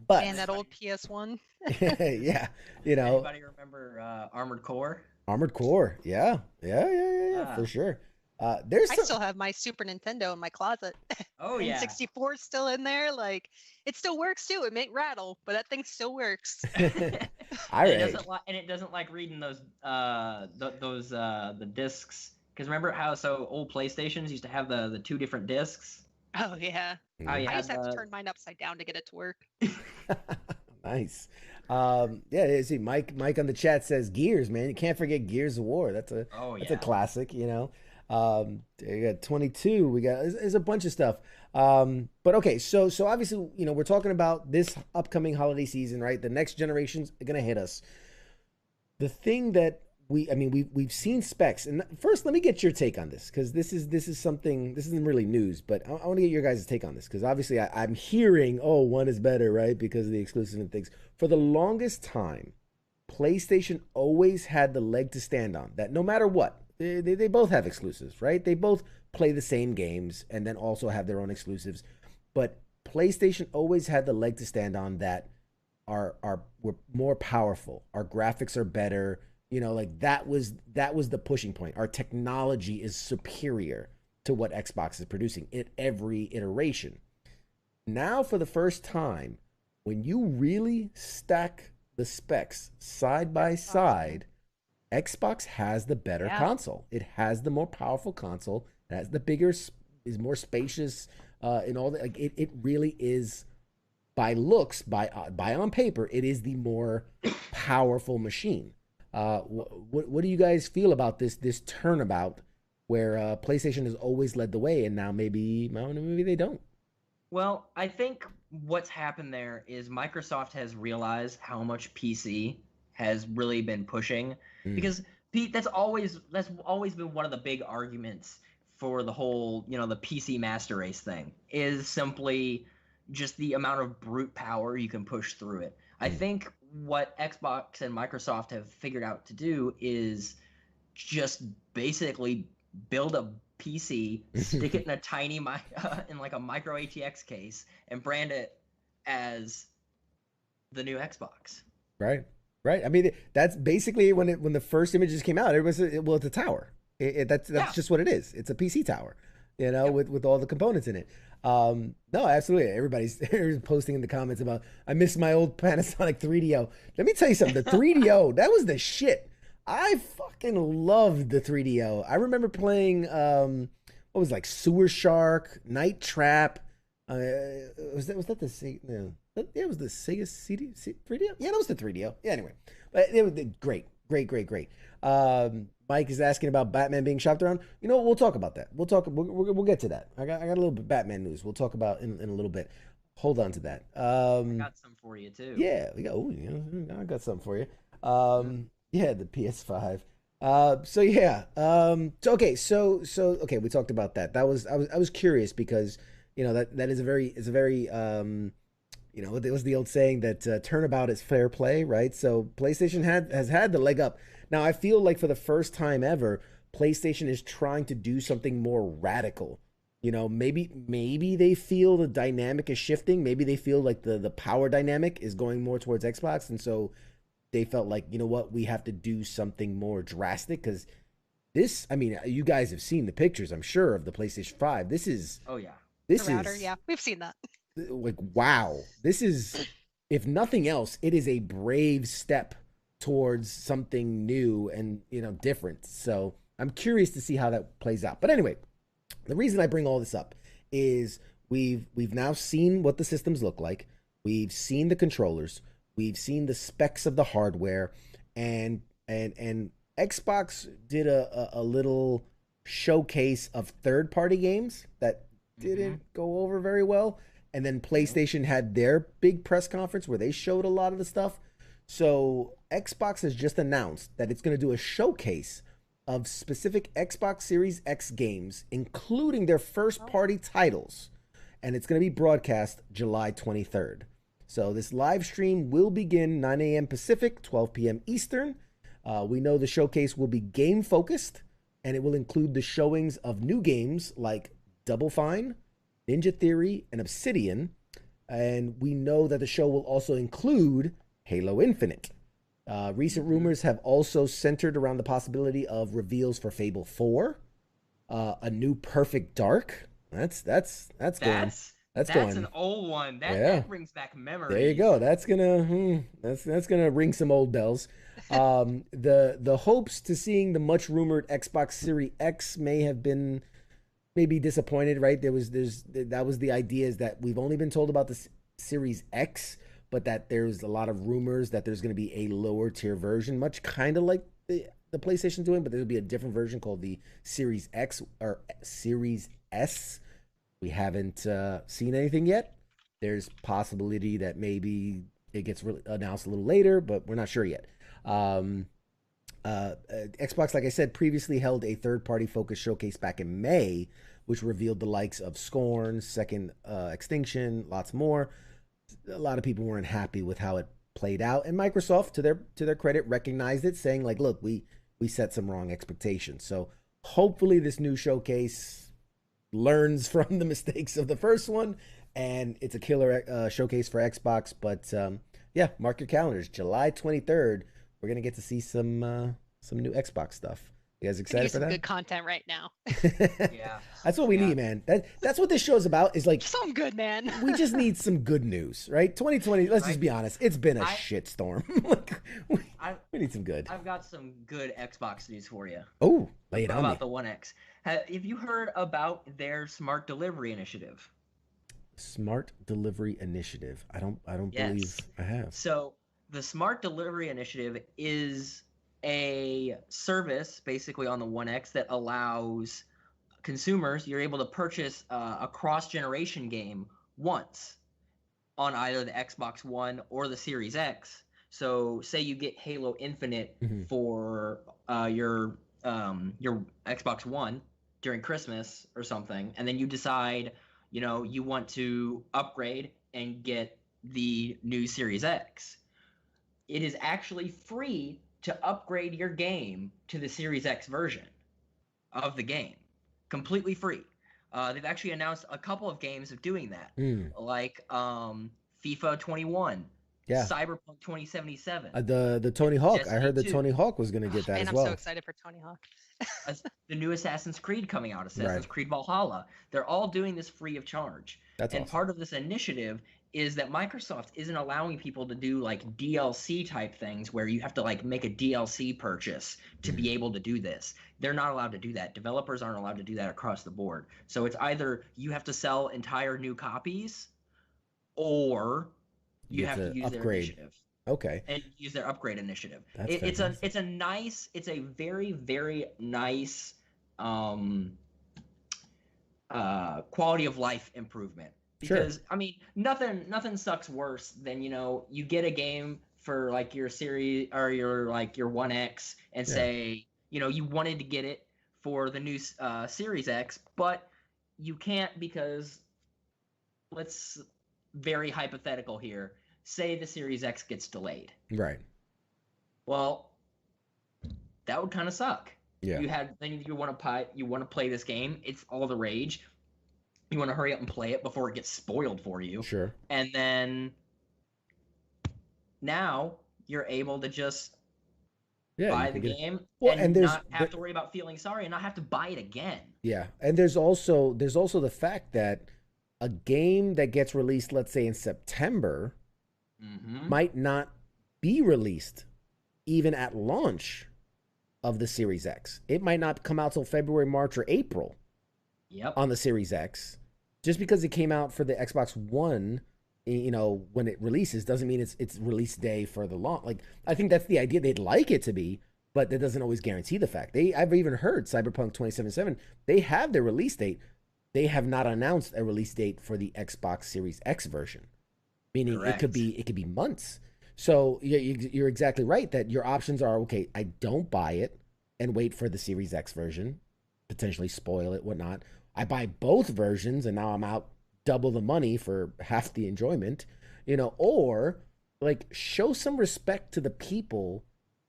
But And that old PS1. yeah, Anybody remember Armored Core? Armored Core, yeah, for sure. I still have my Super Nintendo in my closet. Oh And yeah. 64 is still in there. Like, it still works too. It may rattle, but that thing still works. All right. It doesn't like reading those the discs Because remember how old PlayStations used to have the two different discs? Oh yeah. How you I had used to have to the turn mine upside down to get it to work. Nice. Yeah, see, Mike on the chat says Gears, man. You can't forget Gears of War. That's a oh that's a yeah. classic, you know. We got 22. We got there's a bunch of stuff. But okay, so obviously, you know, we're talking about this upcoming holiday season, right? The next generation's gonna hit us. The thing that we've seen specs, and first let me get your take on this, because this is something, this isn't really news, but I want to get your guys' take on this, because obviously I'm hearing, oh, one is better, right, because of the exclusive and things. For the longest time, PlayStation always had the leg to stand on, that no matter what, they both have exclusives, right? They both play the same games and then also have their own exclusives, but PlayStation always had the leg to stand on, that we're more powerful, our graphics are better. You know, like that was the pushing point. Our technology is superior to what Xbox is producing in every iteration. Now, for the first time, when you really stack the specs side by side, Xbox has the better console. It has the more powerful console. It has the bigger, is more spacious, in all that. Like it really is, by looks, by on paper, it is the more powerful machine. What do you guys feel about this turnabout where PlayStation has always led the way, and now maybe they don't? Well, I think what's happened there is Microsoft has realized how much PC has really been pushing, because Pete, that's always been one of the big arguments for the whole, you know, the PC master race thing, is simply just the amount of brute power you can push through it. I think what Xbox and Microsoft have figured out to do is just basically build a PC, stick it in a tiny in like a micro ATX case, and brand it as the new Xbox. Right. I mean, that's basically when the first images came out. It's a tower. That's just what it is. It's a PC tower, you know, with all the components in it. No, absolutely. Everybody's posting in the comments about, I miss my old Panasonic 3DO. Let me tell you something. The 3DO, that was the shit. I fucking loved the 3DO. I remember playing what was like Sewer Shark, Night Trap. Was that the Sega? No, it was the Sega 3DO. Yeah, that was the 3DO. Yeah, anyway, but it was great. Mike is asking about Batman being shopped around. You know what? We'll talk about that. We'll get to that. I got a little bit of Batman news. We'll talk about in a little bit. Hold on to that. I got some for you too. Yeah, we got. I got something for you. Yeah, the PS5. Okay. We talked about that. I was curious because, you know, that is a very you know, it was the old saying that turnabout is fair play, right? So PlayStation has had the leg up. Now I feel like for the first time ever, PlayStation is trying to do something more radical. You know, maybe they feel the dynamic is shifting. Maybe they feel like the power dynamic is going more towards Xbox, and so they felt like, you know what, we have to do something more drastic, because this, I mean, you guys have seen the pictures, I'm sure, of the PlayStation 5. This is, The router, yeah, we've seen that. Like, wow, this is, if nothing else, it is a brave step towards something new and, you know, different. So I'm curious to see how that plays out. But anyway, the reason I bring all this up is we've now seen what the systems look like. We've seen the controllers. We've seen the specs of the hardware, and Xbox did a little showcase of third-party games that didn't go over very well. And then PlayStation had their big press conference where they showed a lot of the stuff. So Xbox has just announced that it's going to do a showcase of specific Xbox Series X games, including their first-party titles. And it's going to be broadcast July 23rd. So this live stream will begin 9 a.m. Pacific, 12 p.m. Eastern. We know the showcase will be game-focused, and it will include the showings of new games like Double Fine, Ninja Theory, and Obsidian. And we know that the show will also include Halo Infinite. Recent rumors have also centered around the possibility of reveals for Fable 4, a new Perfect Dark. That's going. That's an old one. That brings back memories. There you go. That's gonna ring some old bells. The hopes to seeing the much rumored Xbox Series X may have been maybe disappointed, right? That was the idea, is that we've only been told about the Series X, but that there's a lot of rumors that there's going to be a lower tier version, much kind of like the PlayStation doing, but there'll be a different version called the Series X or Series S. We haven't seen anything yet. There's possibility that maybe it gets announced a little later, but we're not sure yet. Xbox, like I said, previously held a third-party focused showcase back in May, which revealed the likes of Scorn, Second Extinction, lots more. A lot of people weren't happy with how it played out, and Microsoft, to their credit, recognized it, saying like, "Look, we set some wrong expectations." So hopefully, this new showcase learns from the mistakes of the first one, and it's a killer showcase for Xbox. But yeah, mark your calendars, July 23rd. We're gonna get to see some new Xbox stuff. You guys excited for that? Good content right now. Yeah. That's what we need, man. That's what this show's about. Is like Some good, man. we just need some good news, right? 2020. Let's just be honest. It's been a shitstorm. Like, we need some good. I've got some good Xbox news for you. Oh, lay it on me. About the One X. Have you heard about their smart delivery initiative? Smart delivery initiative. I don't Yes. believe I have. So the Smart Delivery Initiative is a service basically on the One X that allows consumers, you're able to purchase a cross-generation game once on either the Xbox One or the Series X. So say you get Halo Infinite for your Xbox One during Christmas or something, and then you decide, you want to upgrade and get the new Series X. It is actually free to upgrade your game to the Series X version of the game. Completely free. They've actually announced a couple of games of doing that, like FIFA 21, Cyberpunk 2077. The Tony Hawk. Destiny I heard that 2. Tony Hawk was going to get that Man, as well. I'm so excited for Tony Hawk. The new Assassin's Creed coming out, Assassin's Creed Valhalla. They're all doing this free of charge. That's and awesome. Part of this initiative is that Microsoft isn't allowing people to do like DLC type things where you have to like make a DLC purchase to be able to do this. They're not allowed to do that. Developers aren't allowed to do that across the board. So it's either you have to sell entire new copies or you have to use their initiative. Okay. And use their upgrade initiative. That's It's a very, very nice quality of life improvement. Because I mean, nothing sucks worse than you get a game for like your series or your One X and say you wanted to get it for the new Series X, but you can't because let's very hypothetical here. Say the Series X gets delayed. Right. Well, that would kind of suck. Yeah. You want to play this game. It's all the rage. You want to hurry up and play it before it gets spoiled for you. Sure. And then now you're able to just buy the game and not have to worry about feeling sorry and not have to buy it again. Yeah. And there's also the fact that a game that gets released, let's say in September, might not be released even at launch of the Series X. It might not come out till February, March, or April on the Series X. Just because it came out for the Xbox One, when it releases, doesn't mean it's release day for the launch. Like, I think that's the idea. They'd like it to be, but that doesn't always guarantee the fact. I've even heard Cyberpunk 2077, they have their release date. They have not announced a release date for the Xbox Series X version. Meaning it could be months. So you're exactly right that your options are, okay, I don't buy it and wait for the Series X version, potentially spoil it, whatnot. I buy both versions and now I'm out double the money for half the enjoyment, or like show some respect to the people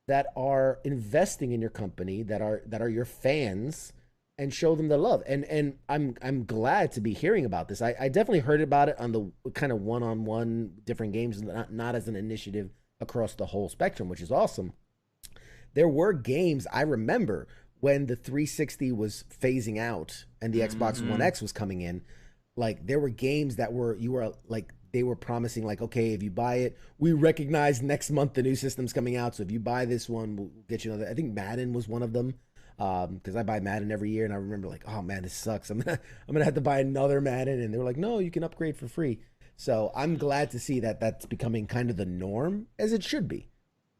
that are investing in your company, that are your fans, and show them the love. And I'm glad to be hearing about this. I definitely heard about it on the kind of one-on-one different games, not as an initiative across the whole spectrum, which is awesome. There were games I remember when the 360 was phasing out and the Xbox One X was coming in. Like there were games that you were like they were promising like, okay, if you buy it, we recognize next month the new system's coming out. So if you buy this one, we'll get you another. I think Madden was one of them. Because I buy Madden every year, and I remember like, oh man, this sucks. I'm gonna have to buy another Madden, and they were like, no, you can upgrade for free. So I'm glad to see that that's becoming kind of the norm, as it should be.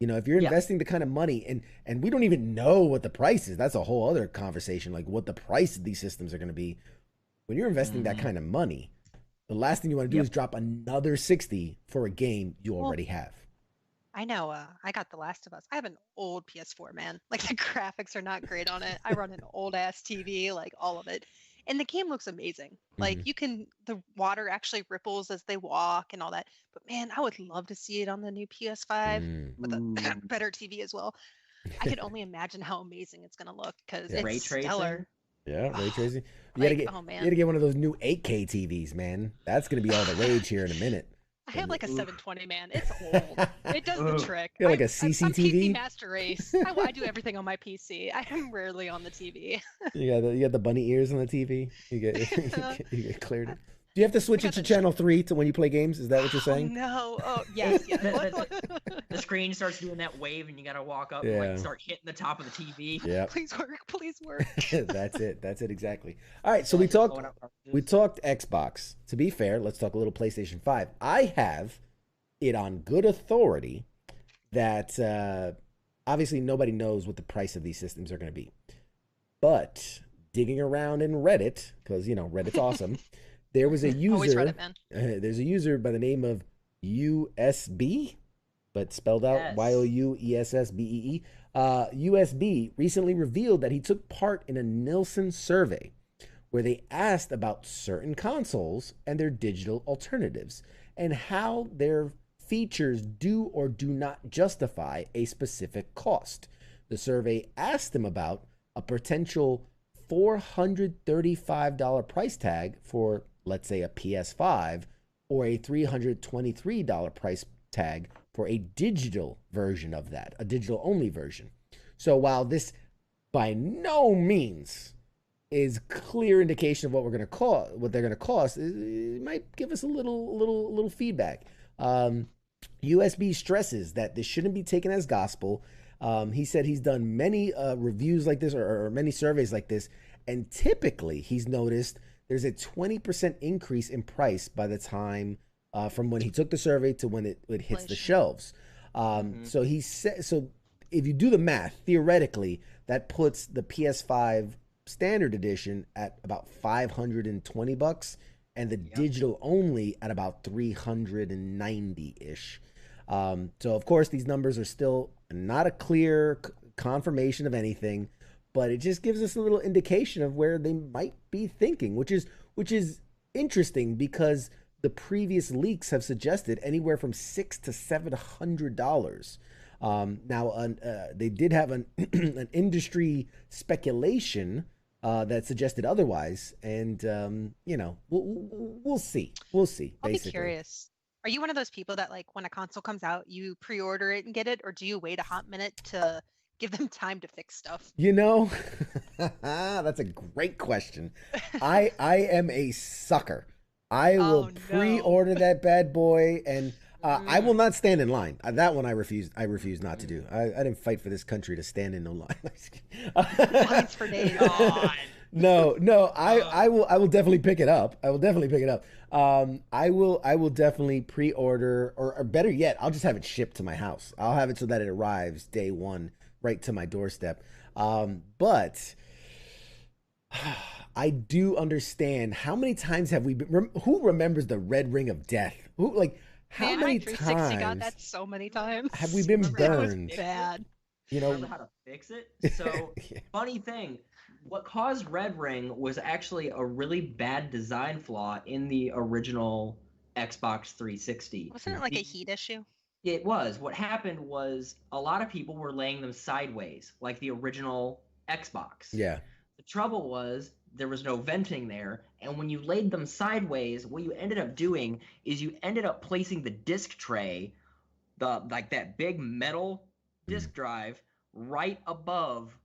You know, if you're investing the kind of money, and we don't even know what the price is, that's a whole other conversation, like what the price of these systems are going to be. When you're investing that kind of money, the last thing you want to do is drop another 60 for a game you already have. I know. I got The Last of Us. I have an old PS4, man. Like the graphics are not great on it. I run an old ass TV, like all of it, and the game looks amazing. Like the water actually ripples as they walk and all that. But man, I would love to see it on the new PS5 with a better TV as well. I can only imagine how amazing it's gonna look because it's Ray tracing? stellar. Yeah, ray tracing. You Like, gotta get one of those new 8K TVs, man. That's gonna be all the rage here in a minute. I have like a 720, man. It's old. It does the trick. You got like a I'm CCTV? PC Master Race. I do everything on my PC. I am rarely on the TV. You got the bunny ears on the TV. You get cleared. Do you have to switch it to channel 3 to when you play games? Is that what you're saying? No. Oh, yes. The screen starts doing that wave, and you gotta walk up and like start hitting the top of the TV. Yeah. Please work. Please work. That's it exactly. All right, so we talked Xbox. To be fair, let's talk a little PlayStation 5. I have it on good authority that obviously nobody knows what the price of these systems are going to be. But digging around in Reddit, because Reddit's awesome. There was a user. Always Reddit, man. There's a user by the name of USB, but spelled out YOUESSBEE. USB recently revealed that he took part in a Nielsen survey where they asked about certain consoles and their digital alternatives and how their features do or do not justify a specific cost. The survey asked him about a potential $435 price tag for, let's say, a PS5, or a $323 price tag for a digital version of that, a digital only version. So while this by no means is clear indication of what they're going to cost, it might give us a little feedback. USB stresses that this shouldn't be taken as gospel. He said he's done many reviews like this or many surveys like this, and typically he's noticed there's a 20% increase in price by the time from when he took the survey to when it hits the shelves. So he said, so if you do the math, theoretically, that puts the PS5 standard edition at about $520 and the digital only at about $390-ish. So of course these numbers are still not a clear confirmation of anything, but it just gives us a little indication of where they might be thinking, which is interesting because the previous leaks have suggested anywhere from $600 to $700. Now they did have an industry speculation that suggested otherwise, and we'll see. We'll see. I'll basically. be curious. Are you one of those people that, like, when a console comes out, you pre-order it and get it, or do you wait a hot minute to give them time to fix stuff? That's a great question. I am a sucker. I will pre-order that bad boy, and I will not stand in line. That one I refuse not to do. I didn't fight for this country to stand in no line. Lines for days. No, I will definitely pick it up. I will definitely pre-order, or better yet, I'll just have it shipped to my house. I'll have it so that it arrives day one right to my doorstep. But I do understand how many times have we been, who remembers the red ring of death? How many times got that so many times. Have we been burned? Bad. Remember how to fix it? So funny thing, what caused red ring was actually a really bad design flaw in the original Xbox 360. Wasn't it like a heat issue? It was. What happened was a lot of people were laying them sideways, like the original Xbox. Yeah. The trouble was there was no venting there, and when you laid them sideways, what you ended up doing is you ended up placing the disc tray, that big metal disc drive, right above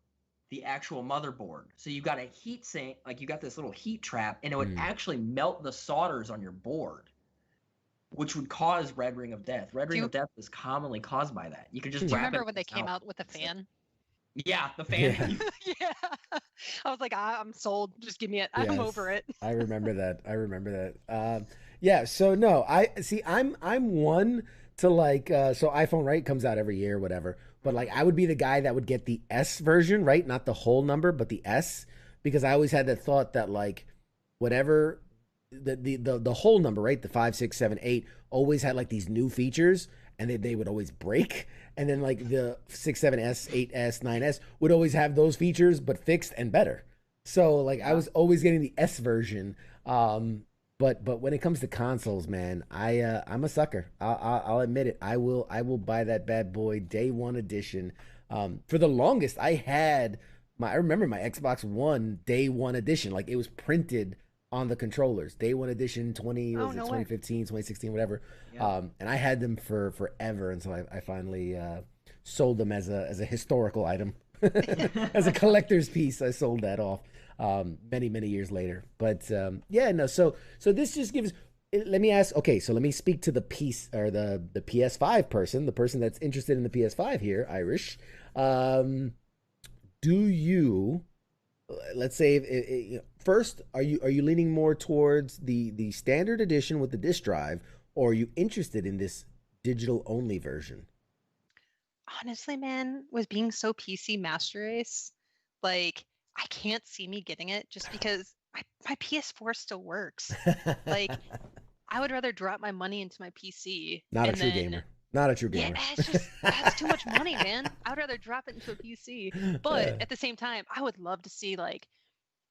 the actual motherboard. So you got a heat sink, like you got this little heat trap, and it would actually melt the solders on your board. which would cause Red Ring of Death. Red Ring you- of Death is commonly caused by that. You could just Do you wrap remember it when they in came itself. out with the fan? Yeah, the fan. Yeah. Yeah. I was like, I'm sold. Just give me it. I'm Yes, over it. I remember that. I remember that. Yeah. So no, I see. I'm one to like. So iPhone right comes out every year, whatever. But like, I would be the guy that would get the S version, right? Not the whole number, but the S, because I always had that thought that like, whatever the whole number, right? The 5, 6, 7, 8 always had like these new features, and they would always break. And then like the 6, 7S, 8S, 9S would always have those features, but fixed and better. So like I was always getting the S version. But when it comes to consoles, man, I'm a sucker. I'll admit it. I will buy that bad boy day one edition. For the longest, I remember my Xbox One day one edition. Like it was printed on the controllers. Day one edition, 2015, 2016, whatever. Yeah. And I had them for forever until I finally sold them as a historical item. As a collector's piece, I sold that off many years later. But yeah, no. So this just gives. Let me ask. Okay, so let me speak to the piece or the PS5 person, the person that's interested in the PS5 here, Irish. Do you? Let's say first, are you leaning more towards the standard edition with the disc drive, or are you interested in this digital only version? Honestly, man, with being so PC Master Race, like I can't see me getting it just because my PS4 still works. Like I would rather drop my money into my PC. Not a and true then- gamer. Not a true gamer. Yeah, it's just that's too much money, man. I would rather drop it into a PC. But at the same time, I would love to see like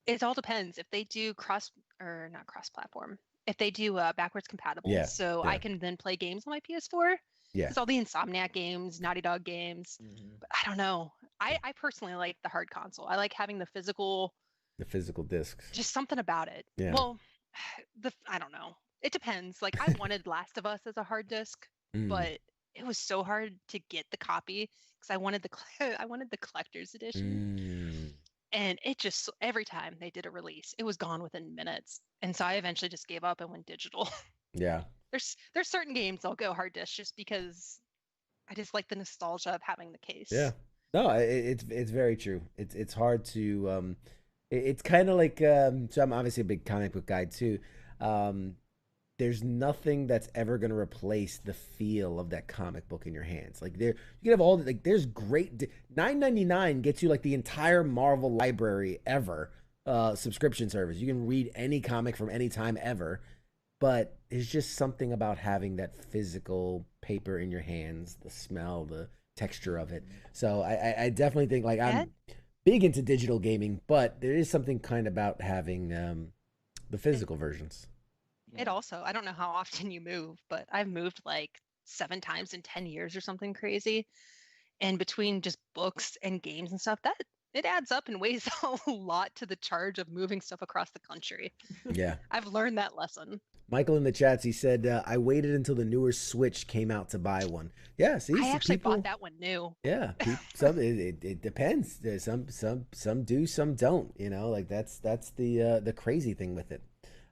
it all depends if they do not cross platform. If they do backwards compatible, Yeah, so yeah. I can then play games on my PS4. Yeah. It's all the Insomniac games, Naughty Dog games. But I don't know. I personally like the hard console. I like having the physical, discs. just something about it. Yeah. Well, I don't know. It depends. Like I wanted Last of Us as a hard disk, but it was so hard to get the copy because I wanted I wanted the collector's edition. And it just every time they did a release, it was gone within minutes. And so I eventually just gave up and went digital. Yeah. There's certain games I'll go hard disk just because I just like the nostalgia of having the case. Yeah. No, it's very true. It's hard to it's kind of like so I'm obviously a big comic book guy too. There's nothing that's ever going to replace the feel of that comic book in your hands. Like you can have all like there's great $9.99 gets you like the entire Marvel library ever subscription service. You can read any comic from any time ever. But there's just something about having that physical paper in your hands, the smell, the texture of it. So I definitely think like I'm big into digital gaming, but there is something kind about having the physical versions. It also, I don't know how often you move, but I've moved like 7 times in 10 years or something crazy. And between just books and games and stuff, that it adds up and weighs a lot to the charge of moving stuff across the country. Yeah. I've learned that lesson. Michael in the chats, he said, I waited until the newer Switch came out to buy one. Yeah, see, I actually bought that one new. Yeah, it depends. Some do, some don't. You know, like that's the crazy thing with it.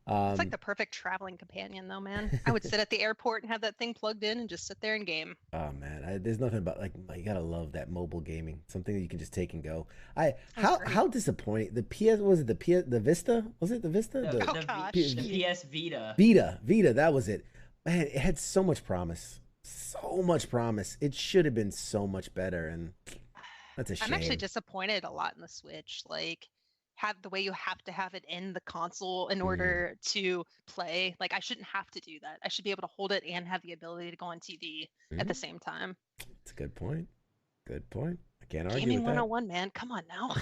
It's like the perfect traveling companion, though, man. I would sit at the airport and have that thing plugged in and just sit there and game. Oh man, there's nothing about like you gotta love that mobile gaming. Something that you can just take and go. How disappointing the PS was it the Vista was it the Vista The PS Vita. Vita that was it. Man, it had so much promise, It should have been so much better, and that's a shame. I'm actually disappointed a lot in the Switch. Like, have the way you have to have it in the console in order to play. Like, I shouldn't have to do that. I should be able to hold it and have the ability to go on TV at the same time. That's a good point. I can't argue Gaming with that. 101, man. Come on now.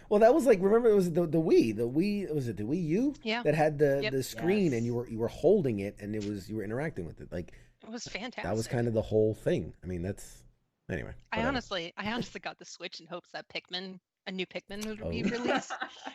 Well, that was like, remember it was the Wii. The Wii, was it the Wii U? Yeah. That had the screen, Yes. and you were holding it, and you were interacting with it. Like, It was fantastic. that was kind of the whole thing. I mean, anyway. I whatever. honestly got the Switch in hopes that a new Pikmin would be released,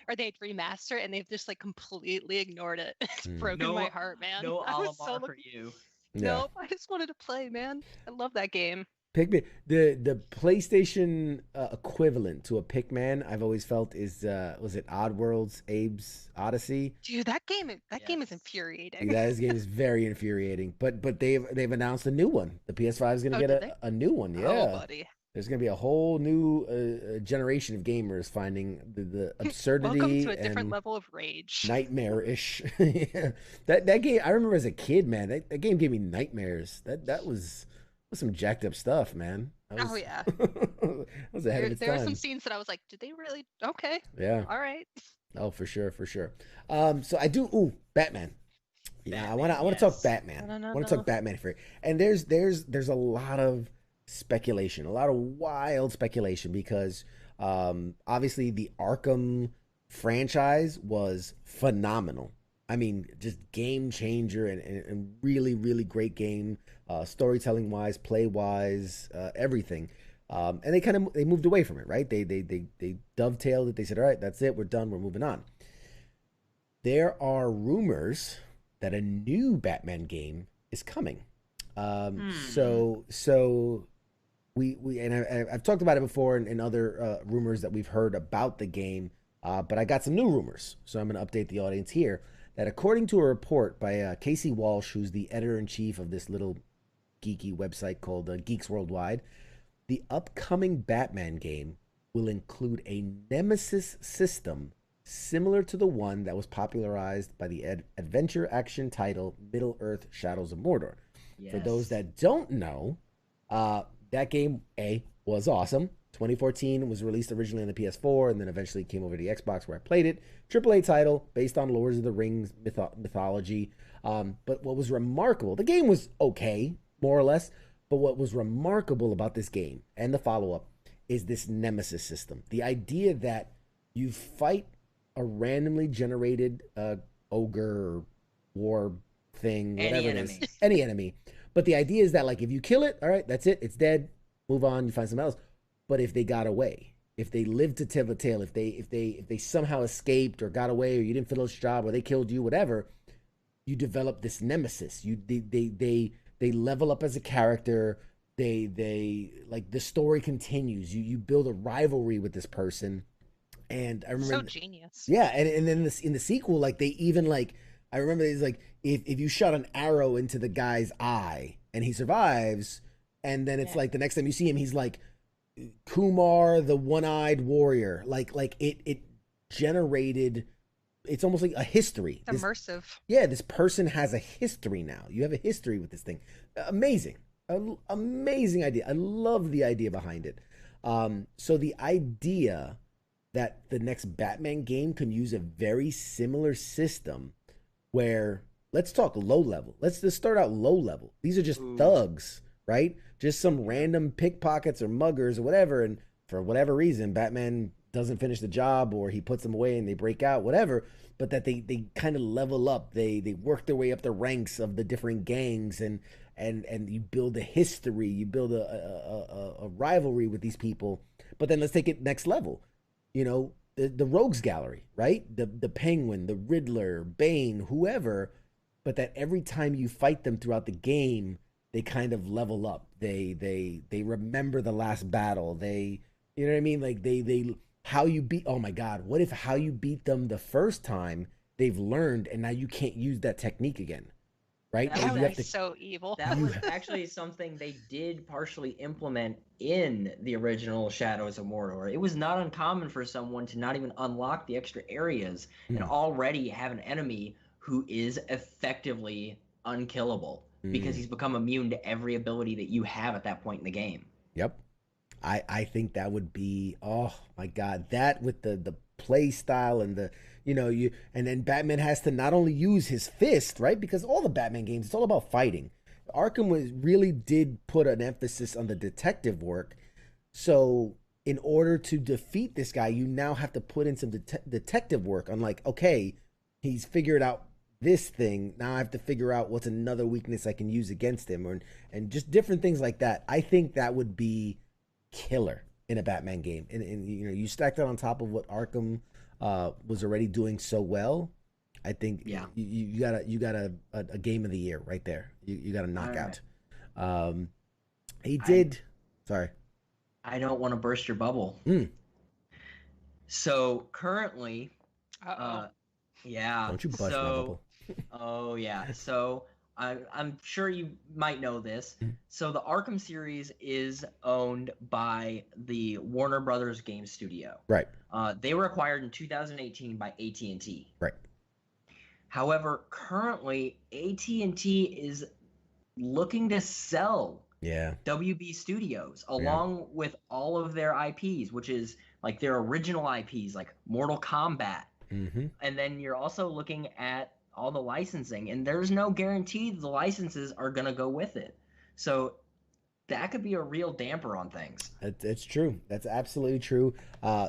or they'd remaster, and they've just like completely ignored it. It's broken my heart, man. No I was Olimar so for you. Yeah. Nope, I just wanted to play, man. I love that game. Pikmin, the PlayStation equivalent to a Pikmin, I've always felt is was it Oddworld's Abe's Odyssey? Dude, that game is Yes. infuriating. That game is very infuriating. But they've announced a new one. The PS5 is gonna Oh, get did they? a new one. Oh, Yeah, buddy. there's gonna be a whole new generation of gamers finding the absurdity Welcome to a different and level of rage. nightmare-ish. Yeah. That game, I remember as a kid, man. That game gave me nightmares. That was some jacked up stuff, man. Oh, yeah. I was ahead of its There were time. some scenes that I was like, did they really? Okay, Yeah. all right. Oh, for sure, for sure. So I do. Ooh, Batman. Yeah, I want to Batman, talk yes. Batman. No, no, I want to no. talk Batman for you. And there's a lot of speculation, a lot of wild speculation because obviously the Arkham franchise was phenomenal. I mean, just game changer and really, really great game, storytelling wise, play wise, everything. And they moved away from it, right? They dovetailed it. They said, all right, that's it. We're done. We're moving on. There are rumors that a new Batman game is coming. So we and I've talked about it before in other rumors that we've heard about the game, but I got some new rumors, so I'm going to update the audience here that according to a report by Casey Walsh, who's the editor-in-chief of this little geeky website called Geeks Worldwide, the upcoming Batman game will include a nemesis system similar to the one that was popularized by the adventure action title Middle-earth: Shadows of Mordor. For those that don't know, that game, was awesome. 2014 was released originally on the PS4 and then eventually came over to the Xbox where I played it. AAA title based on Lord of the Rings mythology. But what was remarkable, the game was okay, more or less, but what was remarkable about this game and the follow-up is this nemesis system. The idea that you fight a randomly generated ogre or war thing, whatever it is. Any enemy. But the idea is that, like, if you kill it, all right, that's it. It's dead. Move on. You find something else. But if they got away, if they lived to tell the tale, if they somehow escaped or got away, or you didn't finish the job, or they killed you, whatever, you develop this nemesis. They level up as a character. They like the story continues. You build a rivalry with this person. And I remember So genius. Yeah, and then in the sequel, like they even like I remember it's like if you shot an arrow into the guy's eye and he survives, and then it's like the next time you see him, he's like Kumar the one-eyed warrior. Like it generated. It's almost like a history. It's immersive. This person has a history now. You have a history with this thing. Amazing, amazing idea. I love the idea behind it. So the idea that the next Batman game can use a very similar system where, let's talk low level. Let's just start out low level. These are just thugs, right? Just some random pickpockets or muggers or whatever. And for whatever reason, Batman doesn't finish the job or he puts them away and they break out, whatever. But that they kind of level up. They work their way up the ranks of the different gangs and you build a history. You build a rivalry with these people. But then let's take it next level. You know, the rogues gallery, right? The Penguin, the Riddler, Bane, whoever, but that every time you fight them throughout the game, they kind of level up. They remember the last battle. You know what I mean? Like they how you beat. Oh my God, what if how you beat them the first time they've learned and now you can't use that technique again, right? That Now That you would have be to. so evil. That was actually something they did partially implement in the original Shadows of Mordor. It was not uncommon for someone to not even unlock the extra areas and already have an enemy who is effectively unkillable because he's become immune to every ability that you have at that point in the game. Yep. I think that would be, oh my God, that with the play style and the, and then Batman has to not only use his fist, right? Because all the Batman games, it's all about fighting. Arkham really did put an emphasis on the detective work. So in order to defeat this guy, you now have to put in some detective work on like, okay, he's figured out this thing. Now I have to figure out what's another weakness I can use against him and just different things like that. I think that would be killer in a Batman game. And you stack that on top of what Arkham was already doing so well. I think you got a game of the year right there. You got a knockout. He did. Sorry. I don't want to burst your bubble. Mm. So currently, Uh-oh. yeah. Don't you bust my so, bubble. oh yeah. So I'm sure you might know this. Mm. So the Arkham series is owned by the Warner Brothers game studio. Right. They were acquired in 2018 by AT&T. Right. However, currently AT&T is looking to sell Yeah. WB Studios along with all of their IPs, which is like their original IPs, like Mortal Kombat. Mm-hmm. And then you're also looking at all the licensing, and there's no guarantee that the licenses are going to go with it. So that could be a real damper on things. It's true. That's absolutely true.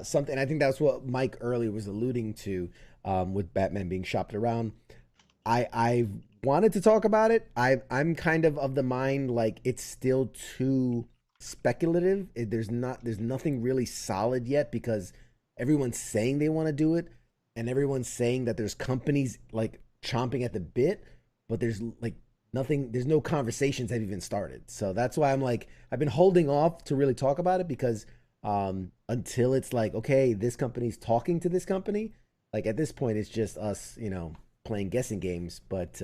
Something I think that's what Mike earlier was alluding to with Batman being shopped around. I wanted to talk about it. I'm kind of the mind like it's still too speculative. There's nothing really solid yet because everyone's saying they want to do it, and everyone's saying that there's companies like chomping at the bit, but there's like nothing. There's no conversations have even started. So that's why I'm like I've been holding off to really talk about it because until it's like okay, this company's talking to this company. Like at this point, it's just us, playing guessing games. But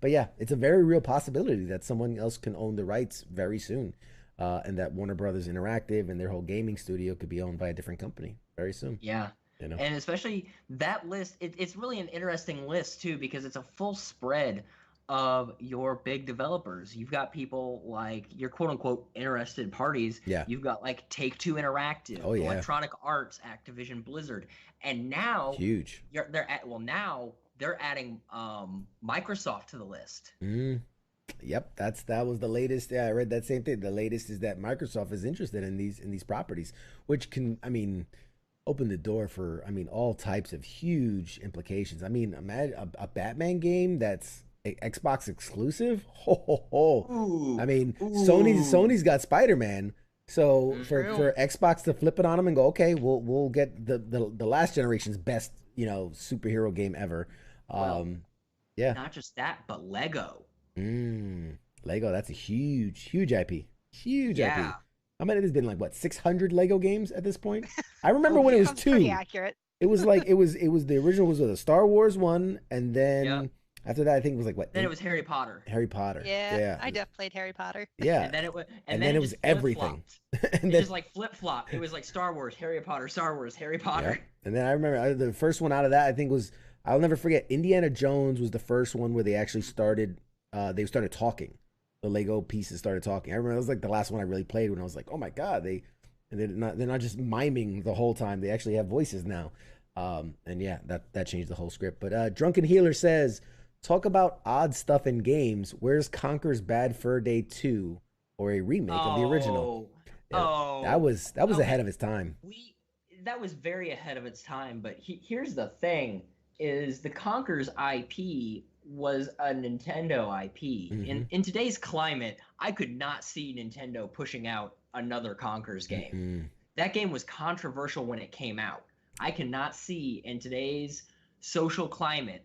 yeah, it's a very real possibility that someone else can own the rights very soon, and that Warner Brothers Interactive and their whole gaming studio could be owned by a different company very soon. Yeah. And especially that list, it's really an interesting list too because it's a full spread of your big developers. You've got people like your quote-unquote interested parties. Yeah. You've got like Take-Two Interactive, Oh, yeah. Electronic Arts, Activision Blizzard, and now Huge. Now they're adding Microsoft to the list. Yep, that was the latest. Yeah, I read that same thing. The latest is that Microsoft is interested in these properties, which can open the door for all types of huge implications. Imagine a Batman game that's Xbox exclusive. Ooh. Sony's got Spider-Man. So True. for Xbox to flip it on them and go, okay, we'll get the last generation's best superhero game ever. Yeah. Not just that, but Lego. Lego, that's a huge IP. Huge Yeah. IP. It has been like what 600 Lego games at this point. I remember when it was Sounds 2. pretty accurate. It was like it was the original was a Star Wars one, and then Yep. after that I think it was like what? Then it was Harry Potter. Harry Potter. Yeah, I played Harry Potter. Yeah. And then it was And then it was just everything. flip-flopped. And It then, just like flip-flop. It was like Star Wars, Harry Potter, Star Wars, Harry Potter. yeah. And then I remember the first one out of that I think was I'll never forget. Indiana Jones was the first one where they actually started. They started talking. The Lego pieces started talking. I remember it was like the last one I really played when I was like, oh my god, they're not just miming the whole time. They actually have voices now. And yeah, that changed the whole script. But Drunken Healer says, talk about odd stuff in games. Where's Conker's Bad Fur Day 2 or a remake of the original? Yeah, that was ahead of its time. That was very ahead of its time. But here's the thing: is the Conker's IP was a Nintendo IP. Mhm. In today's climate, I could not see Nintendo pushing out another Conker's game. Mhm. That game was controversial when it came out. I cannot see in today's social climate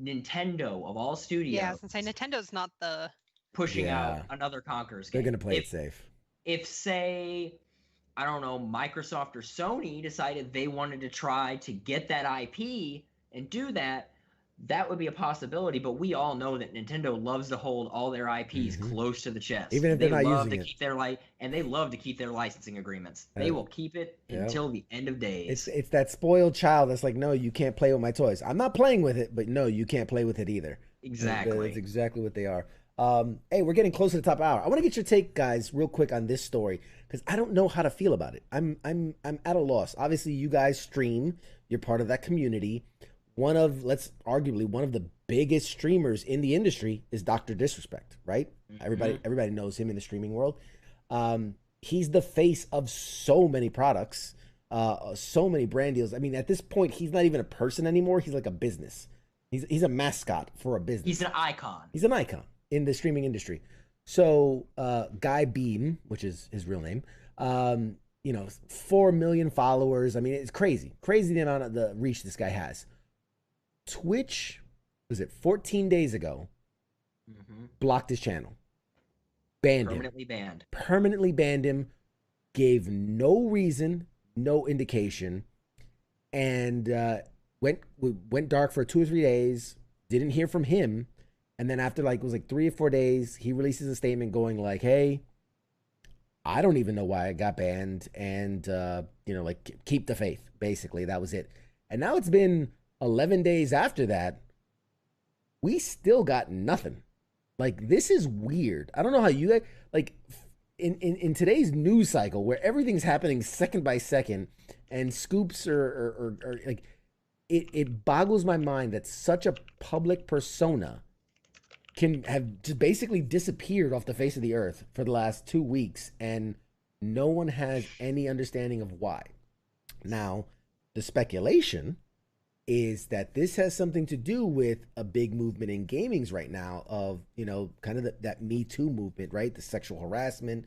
Nintendo of all studios Yeah, since Nintendo's not the pushing Yeah. out another Conker's They're game. gonna play it safe. If say, I don't know, Microsoft or Sony decided they wanted to try to get that IP and do that, that would be a possibility. But we all know that Nintendo loves to hold all their IPs Mhm. close to the chest. Even if they're not love using to it. keep their and they love to keep their licensing agreements. They Yeah. will keep it Yeah. until the end of days. It's that spoiled child that's like, no, you can't play with my toys. I'm not playing with it, but no, you can't play with it either. Exactly. That's exactly what they are. Hey, we're getting close to the top hour. I want to get your take, guys, real quick on this story because I don't know how to feel about it. I'm at a loss. Obviously, you guys stream. You're part of that community. Arguably one of the biggest streamers in the industry is Dr. Disrespect, right? Mhm. Everybody knows him in the streaming world. He's the face of so many products, so many brand deals. At this point, he's not even a person anymore. He's like a business. He's a mascot for a business. He's an icon. He's an icon in the streaming industry. So, Guy Beam, which is his real name, 4 million followers. It's crazy the amount of the reach this guy has. Twitch, was it 14 days ago, Mhm. blocked his channel. banned him. Permanently banned him. Gave no reason, no indication, and went dark for 2 or 3 days. Didn't hear from him, and then after it was 3 or 4 days, he releases a statement going like, "Hey, I don't even know why I got banned, and keep the faith." Basically, that was it. And now it's been 11 days after that. We still got nothing. This is weird. I don't know how you guys in today's news cycle where everything's happening second by second, and scoops are it boggles my mind that such a public persona can have just basically disappeared off the face of the earth for the last 2 weeks, and no one has any understanding of why. Now, the speculation is that this has something to do with a big movement in gamings right now of, kind of that Me Too movement, right? The sexual harassment,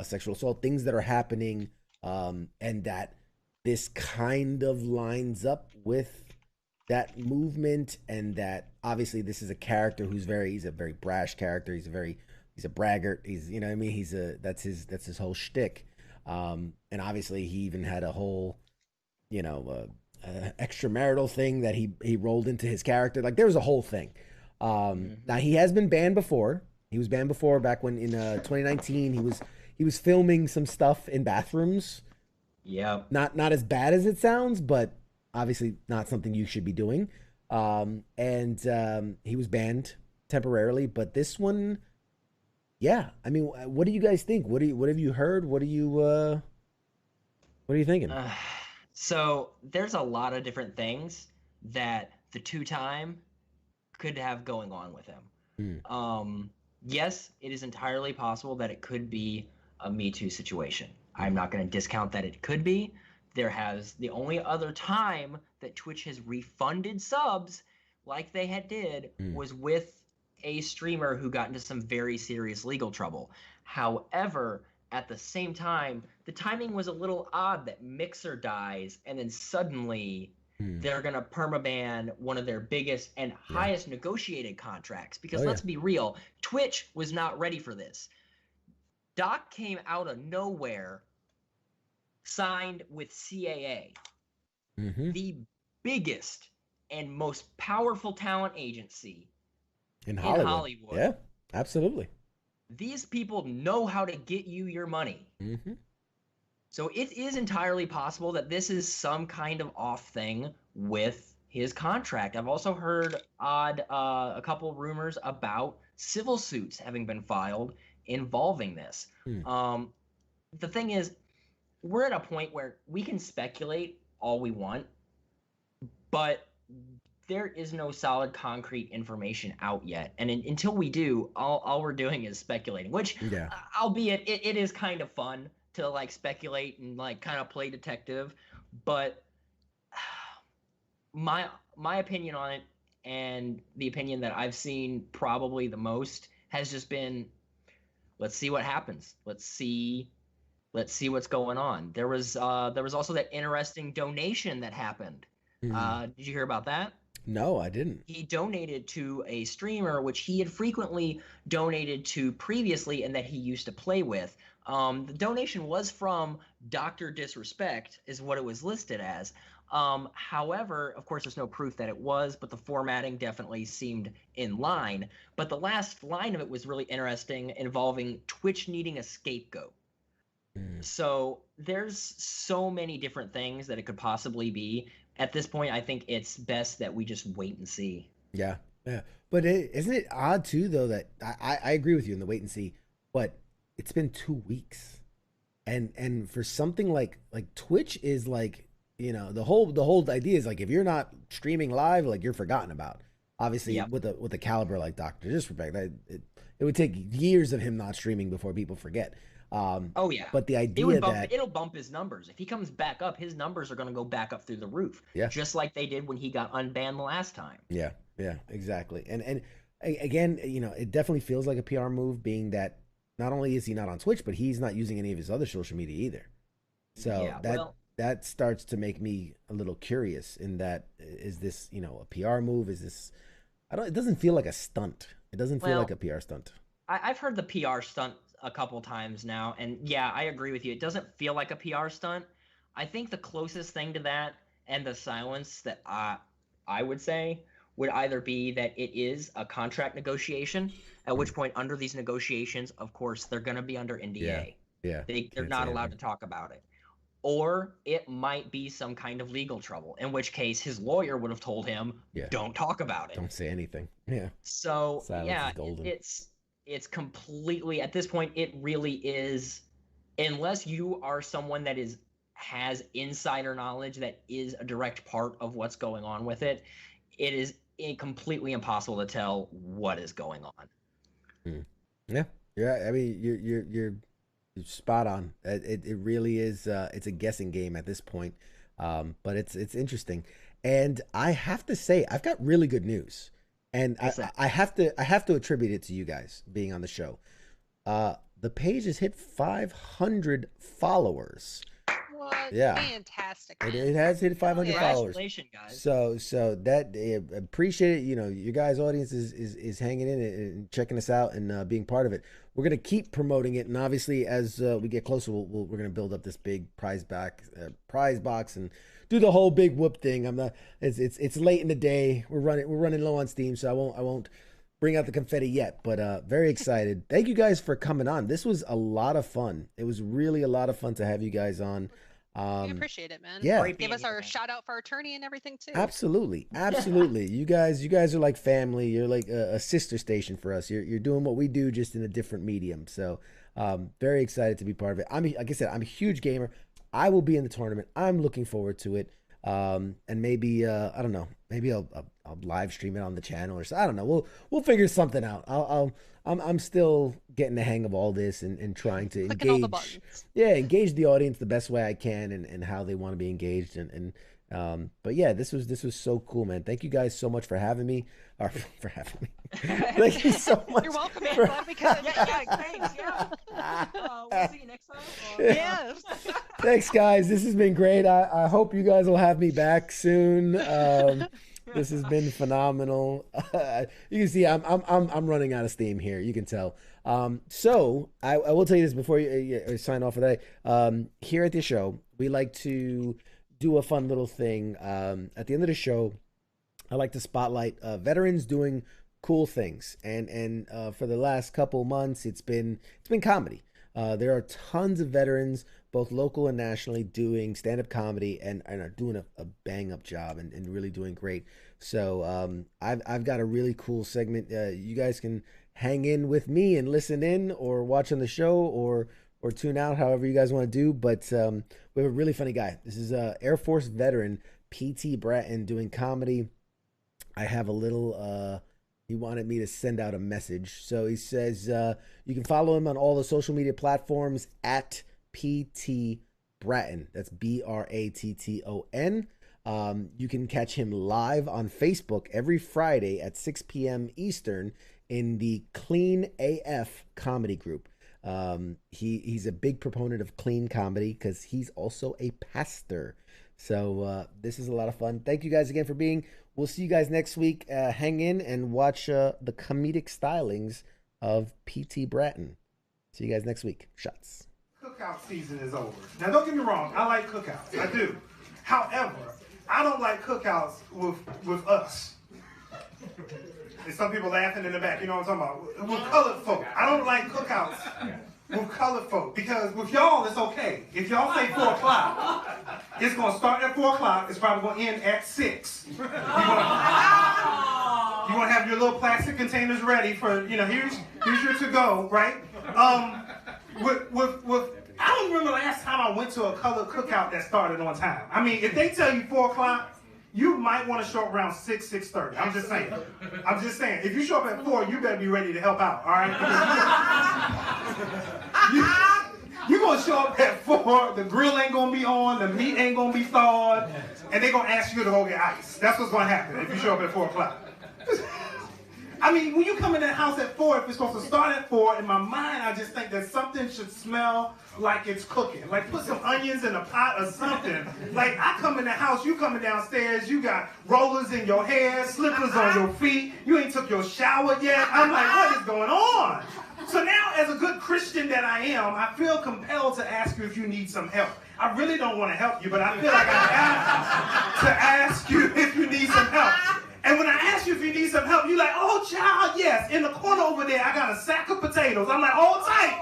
sexual assault, things that are happening, and that this kind of lines up with that movement, and that obviously this is a character he's a very brash character. He's a braggart. He's, that's his whole shtick. And obviously he even had a whole, extramarital thing that he rolled into his character. There was a whole thing. Now he has been banned before. He was banned before, back when in 2019 he was filming some stuff in bathrooms. Yeah. Not as bad as it sounds, but obviously not something you should be doing. And he was banned temporarily, but this one, yeah. I mean, what do you guys think? What have you heard? What are you thinking? So there's a lot of different things that the two-time could have going on with him. Yes, it is entirely possible that it could be a Me Too situation. I'm not going to discount that it could be. The only other time that Twitch has refunded subs like they did was with a streamer who got into some very serious legal trouble. However, at the same time, the timing was a little odd that Mixer dies and then suddenly they're going to permaban one of their biggest and highest negotiated contracts. Because let's be real, Twitch was not ready for this. Doc came out of nowhere, signed with CAA, the biggest and most powerful talent agency in Hollywood. Yeah, absolutely. These people know how to get you your money. So it is entirely possible that this is some kind of off thing with his contract. I've also heard a couple rumors about civil suits having been filed involving this. The thing is, we're at a point where we can speculate all we want, but there is no solid concrete information out yet. And until we do, all we're doing is speculating, which, albeit it is kind of fun to speculate and kind of play detective. But my opinion on it, and the opinion that I've seen probably the most, has just been, let's see what happens. Let's see what's going on. There was also that interesting donation that happened. Did you hear about that? No, I didn't. He donated to a streamer which he had frequently donated to previously and that he used to play with. The donation was from Dr. Disrespect, is what it was listed as. However, of course, there's no proof that it was, but the formatting definitely seemed in line. But the last line of it was really interesting, involving Twitch needing a scapegoat. So there's so many different things that it could possibly be. At this point, I think it's best that we just wait and see. Yeah. But isn't it odd too, though, that I agree with you in the wait and see, but it's been 2 weeks, and for something like Twitch is the whole idea is if you're not streaming live, you're forgotten about. Obviously, with a caliber like Dr. Disrespect, it would take years of him not streaming before people forget. But the idea it'll bump his numbers. If he comes back up, his numbers are going to go back up through the roof. Yeah. Just like they did when he got unbanned the last time. Yeah, exactly. And again, it definitely feels like a PR move, being that not only is he not on Twitch, but he's not using any of his other social media either. So that starts to make me a little curious in that, is this, a PR move? Is this, it doesn't feel like a stunt. It doesn't feel like a PR stunt. I've heard the PR stunt a couple times now, and yeah, I agree with you. It doesn't feel like a PR stunt. I think the closest thing to that and the silence that I would say would either be that it is a contract negotiation, at which point under these negotiations, of course, they're going to be under NDA. Yeah. They're not allowed to talk about it. Or it might be some kind of legal trouble, in which case his lawyer would have told him, don't talk about it. Don't say anything. Yeah. So, Silence is golden. it's completely, at this point, it really is, unless you are someone that has insider knowledge that is a direct part of what's going on with it, it is completely impossible to tell what is going on. Yeah. I mean, you're spot on. It really is. It's a guessing game at this point, but it's interesting. And I have to say, I've got really good news, and I have to attribute it to you guys being on the show. The page has hit 500 followers. What? Yeah. Fantastic. Man. It has hit 500 followers. Congratulations, guys. So that appreciate it. You know, your guys' audience is hanging in and checking us out and being part of it. We're gonna keep promoting it, and obviously as we get closer, we're gonna build up this big prize box and do the whole big whoop thing. It's late in the day. We're running low on steam, so I won't bring out the confetti yet, but very excited. Thank you guys for coming on. This was a lot of fun. It was really a lot of fun to have you guys on. We appreciate it, man. Yeah. Give us our shout out for our attorney and everything too. Absolutely. You guys are like family. You're like a sister station for us. You're doing what we do, just in a different medium. So very excited to be part of it. Like I said, I'm a huge gamer. I will be in the tournament. I'm looking forward to it. And maybe I don't know. Maybe I'll live stream it on the channel or so. I don't know. We'll figure something out. I'm still getting the hang of all this and trying to engage. Engage the audience the best way I can and how they want to be engaged but yeah, this was so cool, man. Thank you guys so much for having me. Thank you so much. You're welcome, man. Glad we could. Thanks. We'll see you next time. Yes. Thanks, guys. This has been great. I hope you guys will have me back soon. This has been phenomenal. You can see I'm running out of steam here. You can tell. So I will tell you this before you sign off for the day. Here at the show, we like to do a fun little thing. At the end of the show, I like to spotlight veterans doing cool things. And for the last couple months, it's been comedy. There are tons of veterans, both local and nationally, doing stand-up comedy and are doing a bang-up job and really doing great. So I've got a really cool segment. You guys can hang in with me and listen in or watch on the show or tune out, however you guys want to do. But we have a really funny guy. This is Air Force veteran P.T. Bratton doing comedy. I have a little... he wanted me to send out a message. So he says you can follow him on all the social media platforms at PT Bratton. That's Bratton. You can catch him live on Facebook every Friday at 6 p.m. Eastern in the Clean AF comedy group. He's a big proponent of clean comedy because he's also a pastor. So this is a lot of fun. Thank you guys again for being. We'll see you guys next week. Hang in and watch the comedic stylings of P.T. Bratton. See you guys next week. Shots. Cookout season is over. Now, don't get me wrong. I like cookouts. I do. However, I don't like cookouts with us. There's some people laughing in the back. You know what I'm talking about? With colored folk. I don't like cookouts with colored folk because with y'all, it's okay. If y'all say 4 o'clock, it's going to start at 4 o'clock. It's probably going to end at 6. You want to have your little plastic containers ready for, here's your to-go, right? I don't remember the last time I went to a colored cookout that started on time. I mean, if they tell you 4 o'clock, you might want to show up around 6:30. I'm just saying. If you show up at 4, you better be ready to help out, all right? You're going to show up at 4, the grill ain't going to be on, the meat ain't going to be thawed, and they're going to ask you to go get ice. That's what's going to happen if you show up at 4 o'clock. I mean, when you come in that house at 4, if it's supposed to start at 4, in my mind, I just think that something should smell like it's cooking. Like, put some onions in a pot or something. Like, I come in the house, you coming downstairs, you got rollers in your hair, slippers on your feet, you ain't took your shower yet. I'm like, what is going on? So now, as a good Christian that I am, I feel compelled to ask you if you need some help. I really don't want to help you, but I feel like I have to ask you if you need some help. And when I ask you if you need some help, you're like, oh, child, yes. In the corner over there, I got a sack of potatoes. I'm like, hold tight.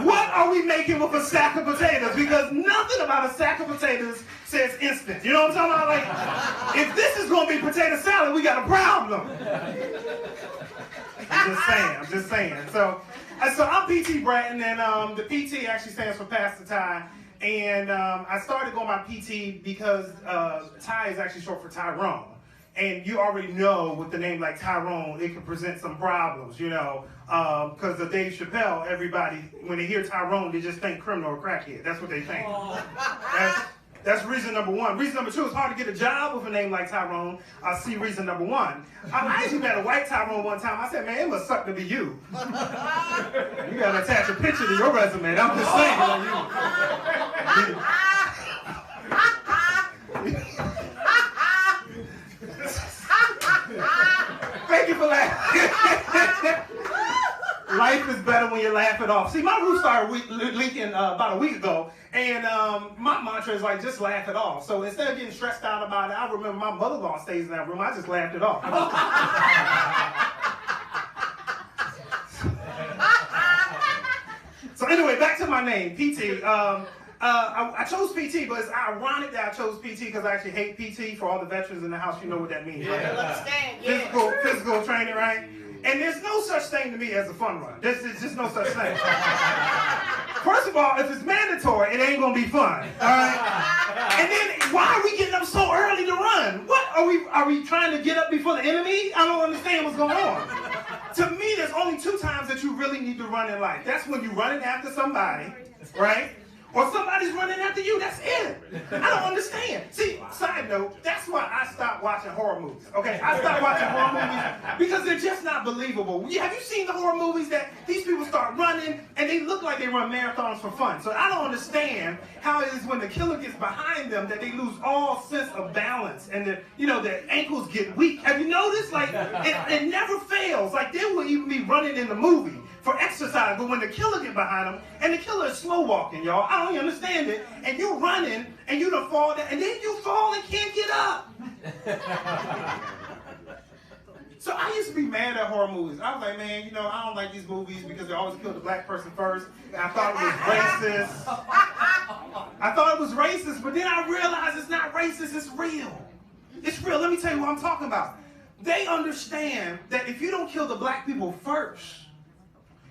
What are we making with a sack of potatoes? Because nothing about a sack of potatoes says instant. You know what I'm talking about? Like, if this is going to be potato salad, we got a problem. I'm just saying. So I'm PT Bratton, and the PT actually stands for Pastor Ty. And I started going by PT because Ty is actually short for Tyrone. And you already know with the name like Tyrone, it can present some problems, you know. Because of Dave Chappelle, everybody, when they hear Tyrone, they just think criminal or crackhead. That's what they think. That's reason number one. Reason number two, it's hard to get a job with a name like Tyrone. I see reason number one. I actually met a white Tyrone one time. I said, man, it must suck to be you. You got to attach a picture to your resume. I'm just saying. Thank you for laughing. Life is better when you laugh it off. See, my roof started leaking about a week ago, and my mantra is like, just laugh it off. So instead of getting stressed out about it, I remember my mother-in-law stays in that room. I just laughed it off. So anyway, back to my name, PT. I chose PT, but it's ironic that I chose PT because I actually hate PT. For all the veterans in the house, you know what that means. Yeah, Right? understand. Yeah. Physical training, right? And there's no such thing to me as a fun run. There's just no such thing. First of all, if it's mandatory, it ain't gonna be fun. All right? And then why are we getting up so early to run? What are we trying to get up before the enemy? I don't understand what's going on. To me, there's only two times that you really need to run in life. That's when you're running after somebody, right? Or somebody's running after you. That's it. I don't understand. See, side note, that's why I stopped watching horror movies. Okay, I stopped watching horror movies because they're just not believable. Have you seen the horror movies that these people start running and they look like they run marathons for fun? So I don't understand how it is when the killer gets behind them that they lose all sense of balance and their ankles get weak. Have you noticed? Like it never fails. Like they will even be running in the movie for exercise, but when the killer get behind them, and the killer is slow walking, y'all, I don't even understand it, and you running, and you done fall down, and then you fall and can't get up. So I used to be mad at horror movies. I was like, man, I don't like these movies because they always kill the black person first, and I thought it was racist. But then I realized it's not racist, it's real. It's real. Let me tell you what I'm talking about. They understand that if you don't kill the black people first,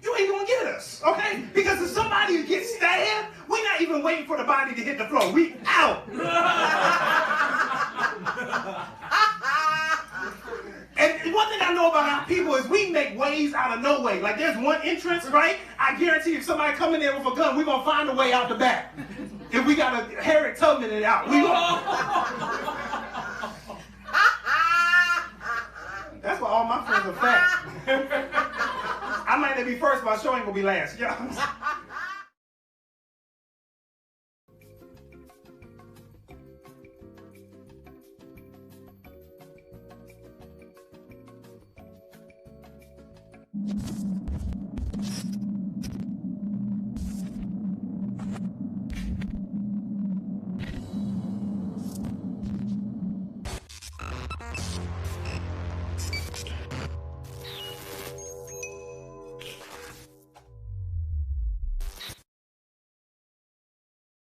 you ain't gonna get us, okay? Because if somebody gets stabbed, we're not even waiting for the body to hit the floor. We out. And one thing I know about our people is we make ways out of no way. Like there's one entrance, right? I guarantee if somebody come in there with a gun, we're gonna find a way out the back. If we gotta Harriet Tubman it out, we That's why all my friends are fat. I might not be first, but my show ain't gonna be last.